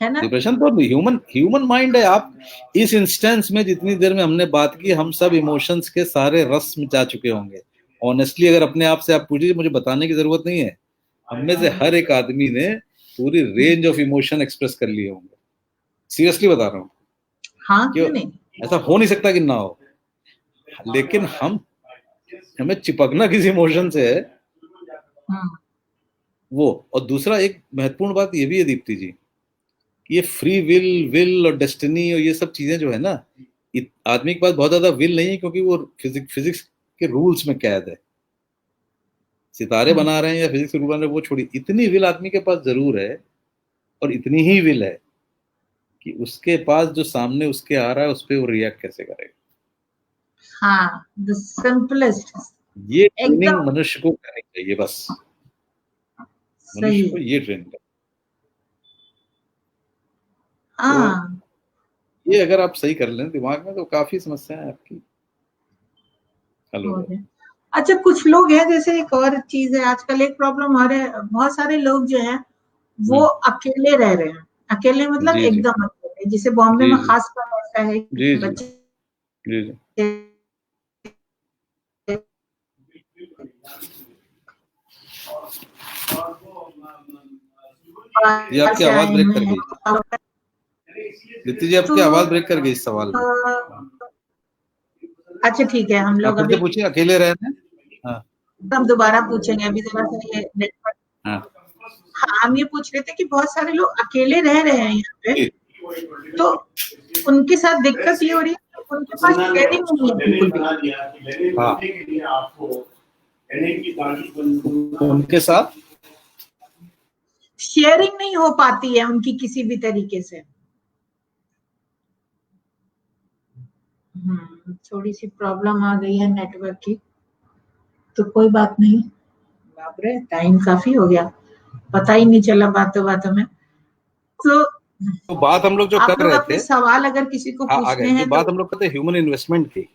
है ना? डिप्रेशन तो ह्यूमन ह्यूमन माइंड है। आप इस इंस्टेंस में जितनी देर में हमने बात की, हम सब इमोशंस के सारे रस में जा चुके होंगे। ऑनेस्टली अगर अपने आप से आप पूछिए, मुझे बताने की जरूरत नहीं है, हम में से हर एक आदमी ने पूरी रेंज ऑफ इमोशन एक्सप्रेस कर लिए होंगे। सीरियसली बता रहा हूँ। हाँ क्यों, क्यों नहीं? ऐसा हो नहीं सकता कि ना हो। लेकिन हमें चिपकना किसी इमोशन से है हम्म। वो। और दूसरा एक महत्वपूर्ण बात ये भी है दीप्ति जी, ये फ्री विल और डेस्टिनी और ये सब चीजें जो है ना, आदमी के पास बहुत ज्यादा विल नहीं है, क्योंकि वो फिजिक्स के रूल्स में कैद है। सितारे हम्म। बना रहे हैं या फिजिक्स के रूल बना रहे हैं, वो छोड़ी, इतनी विल आदमी के पास जरूर है। और इतनी ही विल है कि उसके पास जो सामने उसके आ रहा है उस पर वो रिएक्ट कैसे करेगा। हाँ, द सिंपलेस्ट। ये ट्रेनिंग एकदम मनुष्य को करनी चाहिए बस। सही मनुष्य को है। ये ट्रेनिंग करनी। तो हाँ। ये अगर आप सही कर लें दिमाग में, तो काफी समस्याएं आपकी हल हो हो जाएगी। गया। अच्छा, कुछ लोग हैं, जैसे एक और चीज है आजकल, एक प्रॉब्लम हो रहा है, बहुत सारे लोग जो हैं वो हम्म। अकेले रह रहे हैं। अकेले मतलब जी जी एकदम अकेले, जिसे बॉम्बे जी में जी खासकर ऐसा है जी कि जी बच्चे जी जी। ये बाहर आपकी से आवाज आए ब्रेक हुए कर हैं। गई। दीप्ति जी तो आपकी आवाज ब्रेक कर गई इस सवाल में। अच्छा ठीक है, हम आप लोग फिर से अभी पूछिए, अकेले रह रहे हैं। हाँ हम दोबारा पूछेंगे। अभी जरा सा ये नेटवर्क। हाँ हाँ, हम ये पूछ रहे थे कि बहुत सारे लोग अकेले रह रहे हैं यहाँ पे, जी, तो उनके साथ दिक्कत ये हो रही है कि उनके पास शेयरिंग नहीं है बिल्कुल भी। हाँ। उनके साथ शेयरिंग नहीं हो पाती है उनकी किसी भी तरीके से। थोड़ी सी प्रॉब्लम आ गई है नेटवर्क की, तो कोई बात नहीं। बाप रे, टाइम काफी हो गया, पता ही नहीं चला बातों बातों में। तो तो बात हम लोग जो आप कर लोग रहे अपने थे, सवाल अगर किसी को आ पूछने गए जो हैं तो। बात हम लोग करते ह्यूमन इन्वेस्टमेंट की।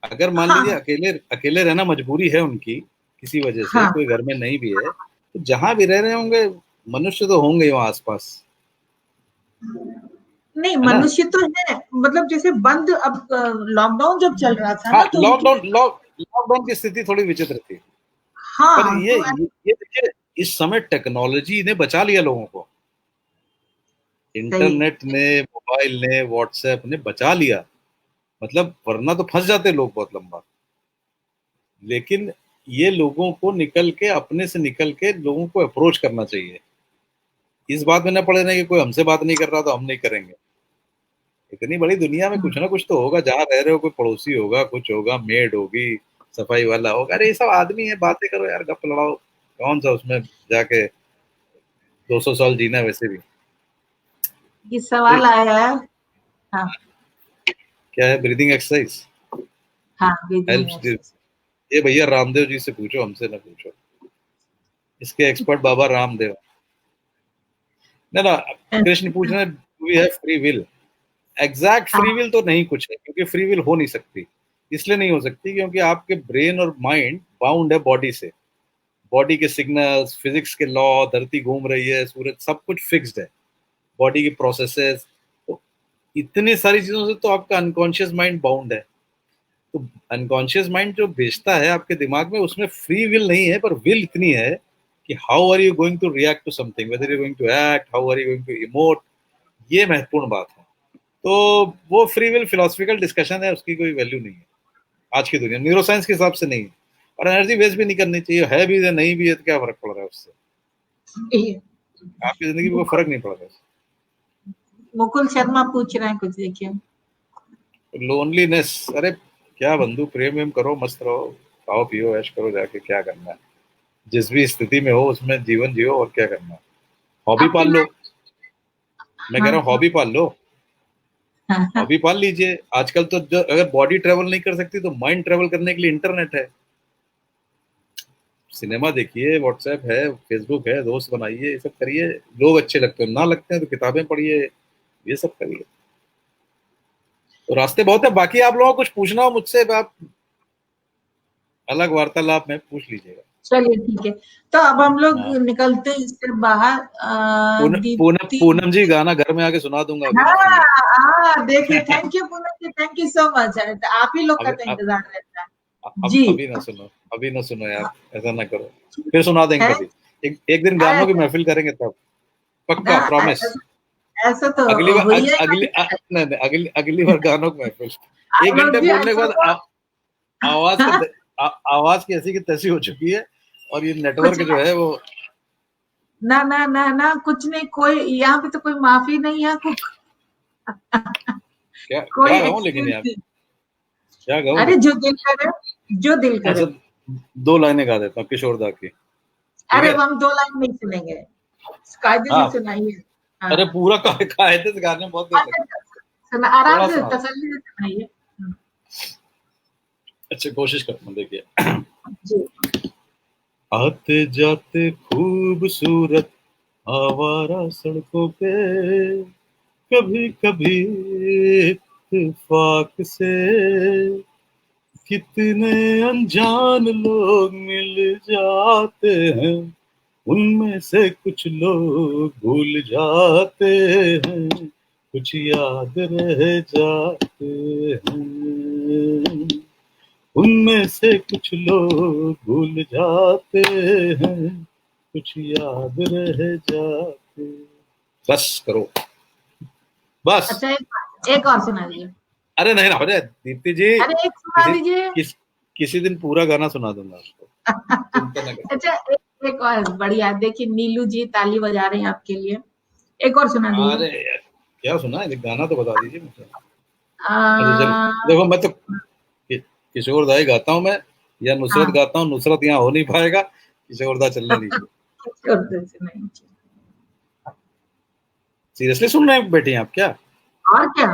अगर मान लीजिए हाँ अकेले अकेले रहना मजबूरी है उनकी, किसी वजह से हाँ कोई घर में नहीं भी है, तो जहां भी रह रहे होंगे मनुष्य तो होंगे वहां आसपास, नहीं, है ना? मनुष्य तो है, मतलब जैसे बंद, अब लॉकडाउन जब चल रहा था हाँ, ना, तो उनकी, लॉकडाउन की स्थिति थोड़ी विचित्र थी, पर हाँ, ये देखिए, इस समय टेक्नोलॉजी ने बचा लिया लोगों को। सही है, इंटरनेट ने, मोबाइल ने, व्हाट्सएप ने बचा लिया। मतलब वरना तो फंस जाते लोग बहुत लंबा। लेकिन ये लोगों को निकल के, अपने से निकल के लोगों को अप्रोच करना चाहिए। इस बात में न पड़े ना कि कोई हमसे बात नहीं कर रहा तो हम नहीं करेंगे। इतनी बड़ी दुनिया में कुछ ना कुछ तो होगा, जहाँ रह रहे हो कोई पड़ोसी होगा, कुछ होगा, मेड होगी, सफाई वाला होगा। अरे ये सब आदमी है, बातें करो यार, गप लड़ाओ, कौन सा उसमें जाके 200 साल जीना है वैसे भी। ये तो सवाल आया है। हाँ, क्या है, ब्रीदिंग एक्सरसाइज हाँ, ब्रीदिंग हेल्प्स। एक्सरसाइज। ये भैया रामदेव जी से पूछो, हमसे ना पूछो। इसके एक्सपर्ट बाबा रामदेव। ना ना, कृष्ण पूछ रहे हैं, we have free will. Exact free हाँ, विल तो नहीं कुछ है, क्योंकि फ्री विल हो नहीं सकती। इसलिए नहीं हो सकती क्योंकि आपके ब्रेन और माइंड बाउंड है बॉडी से। बॉडी के सिग्नल्स, फिजिक्स के लॉ, धरती घूम रही है, सूरज, सब कुछ फिक्स्ड है। बॉडी की प्रोसेसेस, तो इतनी सारी चीजों से तो आपका अनकॉन्शियस माइंड बाउंड है। तो अनकॉन्शियस माइंड जो भेजता है आपके दिमाग में, उसमें फ्री विल नहीं है, पर विल इतनी है कि how are you going to react to something, whether you going to act, how are you going to emote. ये महत्वपूर्ण बात है। तो वो फ्री विल फिलोसफिकल डिस्कशन है, उसकी कोई वैल्यू नहीं है आज की दुनिया, न्यूरो साइंस के हिसाब से नहीं है। और एनर्जी वेस्ट भी नहीं करनी चाहिए, है भी या नहीं भी है तो क्या फर्क पड़ रहा है उससे? ये आपकी जिंदगी में कोई मुकुल फर्क नहीं पड़ रहा है। मुकुल शर्मा पूछ रहे हैं कुछ, देखिए। लोनलीनेस, अरे क्या बंधु, प्रेम वेम करो, मस्त रहो, खाओ पियो, ऐश करो, जाके क्या करना है। जिस भी स्थिति में हो उसमें जीवन जियो, और क्या करना है। हॉबी आपकी पाल लो। लाइफ, मैं कह हाँ, रहा हूँ हॉबी पाल लो। हाँ, हाँ, हॉबी पाल लीजिए। आजकल तो जो, अगर बॉडी ट्रेवल नहीं कर सकती तो माइंड ट्रेवल करने के लिए इंटरनेट है। सिनेमा देखिए, व्हाट्सएप है, फेसबुक है, दोस्त बनाइए, ये सब करिए। लोग अच्छे लगते हैं, ना लगते हैं तो किताबें पढ़िए, ये सब करिए। तो रास्ते बहुत है। बाकी आप लोगों को कुछ पूछना हो मुझसे, आप अलग वार्तालाप में पूछ लीजिएगा। चलिए ठीक है। तो अब हम लोग हाँ, निकलते हैं इससे बाहर। दीप्ति, पूनम जी गाना घर में आके सुना दूंगा, अभी ना हाँ, सुनिए। हाँ, देखिए, thank you Poonam ji, thank you so much. आप ही लोग का अभी तो अब इंतजार रहता है। अब जी, अभी ना सुनो, अभी ना सुनो यार, ऐसा ना करो। फिर सुना देंगे है, कभी। एक दिन गानों की महफिल करेंगे तब, पक्का प्रॉमिस। ऐसा तो अगली बार हुई है। नहीं नहीं, अगली बार गानों की महफिल। आप एक लोग घंटे भी बोलने के ऐसा बाद तो, आवाज हाँ, आवाज की ऐसी की तैसी हो चुकी है। और ये कुछ नेटवर्क जो नहीं, है वो, ना ना ना ना, कुछ नहीं, कोई यहाँ पे तो कोई माफी नहीं है, क्या कोई क्या गाऊं लेकिन एक्सक्यूज यार, नहीं। क्या गाऊं अरे लेकिन। जो दिल करे, जो दिल अच्छा, करे। 2 लाइनें गा देता हूँ किशोर दा की, ठीक अरे है? हम 2 लाइन नहीं सुनेंगे, कायदे से हाँ, सुनाइए। अरे हाँ, पूरा कायदे से गाने में बहुत देर अच्छा, लगती अच्छा, है। सुना आराम थोड़ा से, सुना दो। तसल्ली से सुनाइए। अच्छा, कोशिश करूँ, देखिए। जी। आते जाते खूबसूरत आवारा सड़कों पे, कभी कभी इत्तेफाक से कितने अनजान लोग मिल जाते हैं, उनमें से कुछ लोग भूल जाते हैं, कुछ याद रह जाते हैं, उनमें से कुछ लोग भूल जाते हैं, कुछ याद रह जाते। बस करो, बस। अच्छा, एक और सुना दीजिए। अरे नहीं ना, अरे दीप्ति जी, अरे एक सुना किसी दीजिए। किसी दिन पूरा गाना सुना दूंगा आपको, चिंता ना करो। अच्छा, एक और बढ़िया, देखिए नीलू जी ताली बजा रहे हैं आपके लिए। एक और सुना दीजिए। अरे यार, क्या सुना है, गाना तो बता दीजिए मुझे। अच्छा चलो, आ, देखो मैं तो किशोर दा ही गाता हूँ मैं, या नुसरत हाँ, गाता हूँ। नुसरत यहाँ हो नहीं पाएगा, किशोर दा चलने दीजिए। उर्दू से नहीं। सीरियसली सुन रहे हैं बेटी आप क्या? और क्या,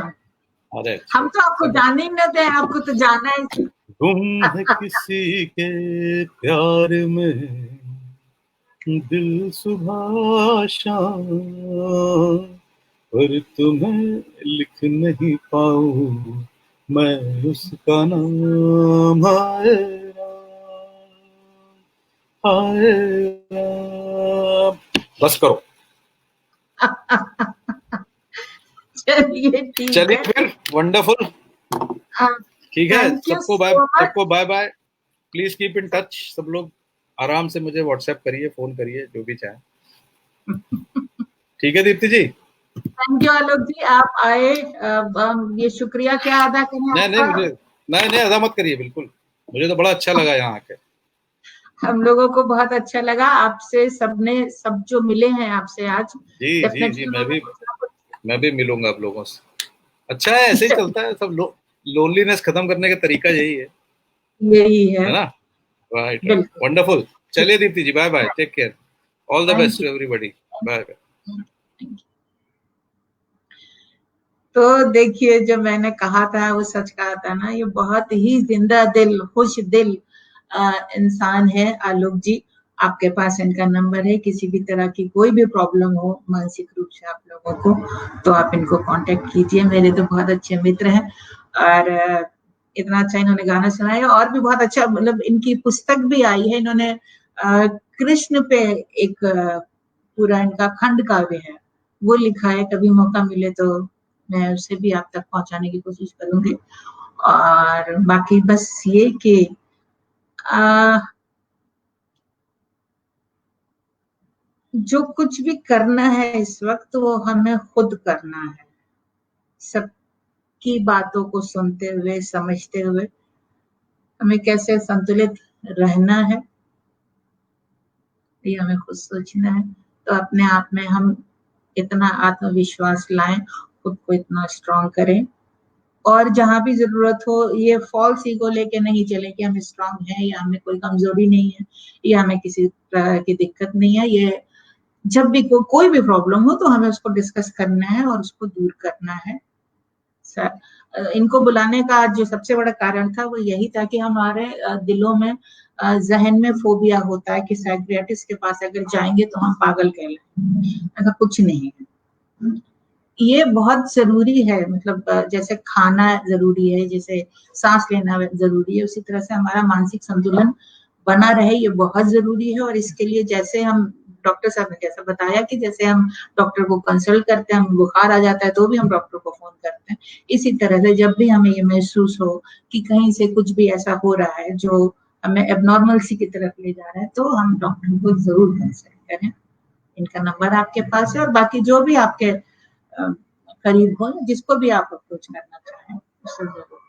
अरे हम अच्छा, तो आपको सब जाने ही न दे, आपको तो जाना है। गुम है किसी के प्यार में दिल सुबह शाम, पर तुम्हें लिख नहीं पाऊं मैं उसका नाम। हाय राम, हाय राम, बस करो। चलिए ठीक चलिए है। फिर, वंडरफुल। ठीक है, थैंक यू सो मच। सबको bye bye. Please keep in touch सब लोग। आराम से मुझे व्हाट्सएप करिए, फोन करिए, जो भी चाहे। ठीक है दीप्ति जी। थैंक यू आलोक जी, आप आए। ये शुक्रिया क्या अदा करें नहीं नहीं, आपका। मुझे नहीं नहीं, अदा मत करिए, बिल्कुल। मुझे तो बड़ा अच्छा लगा यहाँ आके। हम लोगों को बहुत अच्छा लगा आपसे, सब जो मिले हैं आपसे आज, जी जी जी, डेफिनेटली उन्होंने कुछ ना कुछ। मैं भी मिलूंगा आप लोगों से। अच्छा है, ऐसे ही चलता है सब। लोनलीनेस खत्म करने का तरीका यही यही है। है ना? राइट राइट, बिल्कुल। वंडरफुल। ठीक। चलिए Deepti ji, bye bye, take care. All the thank best you. To everybody. Bye bye. तो देखिए, जो मैंने कहा था वो सच कहा था ना, ये बहुत ही जिंदा दिल, खुश दिल इंसान है आलोक जी। आपके पास इनका नंबर है, किसी भी तरह की कोई भी प्रॉब्लम हो मानसिक रूप से आप लोगों को, तो आप इनको कांटेक्ट कीजिए। मेरे तो बहुत अच्छे मित्र हैं, और इतना अच्छा इन्होंने गाना सुनाया, और भी बहुत अच्छा, मतलब इनकी पुस्तक भी आई है। इन्होंने कृष्ण पे एक पूरा इनका खंड काव्य है, वो लिखा है। कभी मौका मिले तो मैं उसे भी आप तक पहुंचाने की कोशिश करूंगी। और बाकी बस ये कि जो कुछ भी करना है इस वक्त, वो हमें खुद करना है। सबकी बातों को सुनते हुए, समझते हुए हमें कैसे संतुलित रहना है, ये हमें खुद सोचना है। तो अपने आप में हम इतना आत्मविश्वास लाएं, खुद को इतना स्ट्रांग करें, और जहां भी जरूरत हो, ये फॉल्स ईगो लेके नहीं चले कि हम स्ट्रांग हैं, या हमें कोई कमजोरी नहीं है, या हमें किसी तरह की दिक्कत नहीं है। ये जब भी कोई भी प्रॉब्लम हो तो हमें उसको डिस्कस करना है और उसको दूर करना है। इनको बुलाने का जो सबसे बड़ा कारण था वो यही था कि हमारे दिलों में, जहन में फोबिया होता है कि साइकियाट्रिस्ट के पास अगर जाएंगे तो हम पागल कहलाएंगे। ऐसा कुछ नहीं है। ये बहुत जरूरी है, मतलब जैसे खाना जरूरी है, जैसे सांस लेना जरूरी है, उसी तरह से हमारा मानसिक संतुलन बना रहे, ये बहुत जरूरी है। और इसके लिए जैसे हम, डॉक्टर साहब ने जैसा बताया कि जैसे हम डॉक्टर को कंसल्ट करते हैं, हमें बुखार आ जाता है तो भी हम डॉक्टर को फोन करते हैं, इसी तरह से जब भी हमें ये महसूस हो कि कहीं से कुछ भी ऐसा हो रहा है जो हमें एबनॉर्मल सी की तरफ ले जा रहा है, तो हम डॉक्टर को जरूर कंसल्ट करें। इनका नंबर आपके पास है, और बाकी जो भी आपके करीब हो, जिसको भी आप अप्रोच करना चाहें उससे जरूर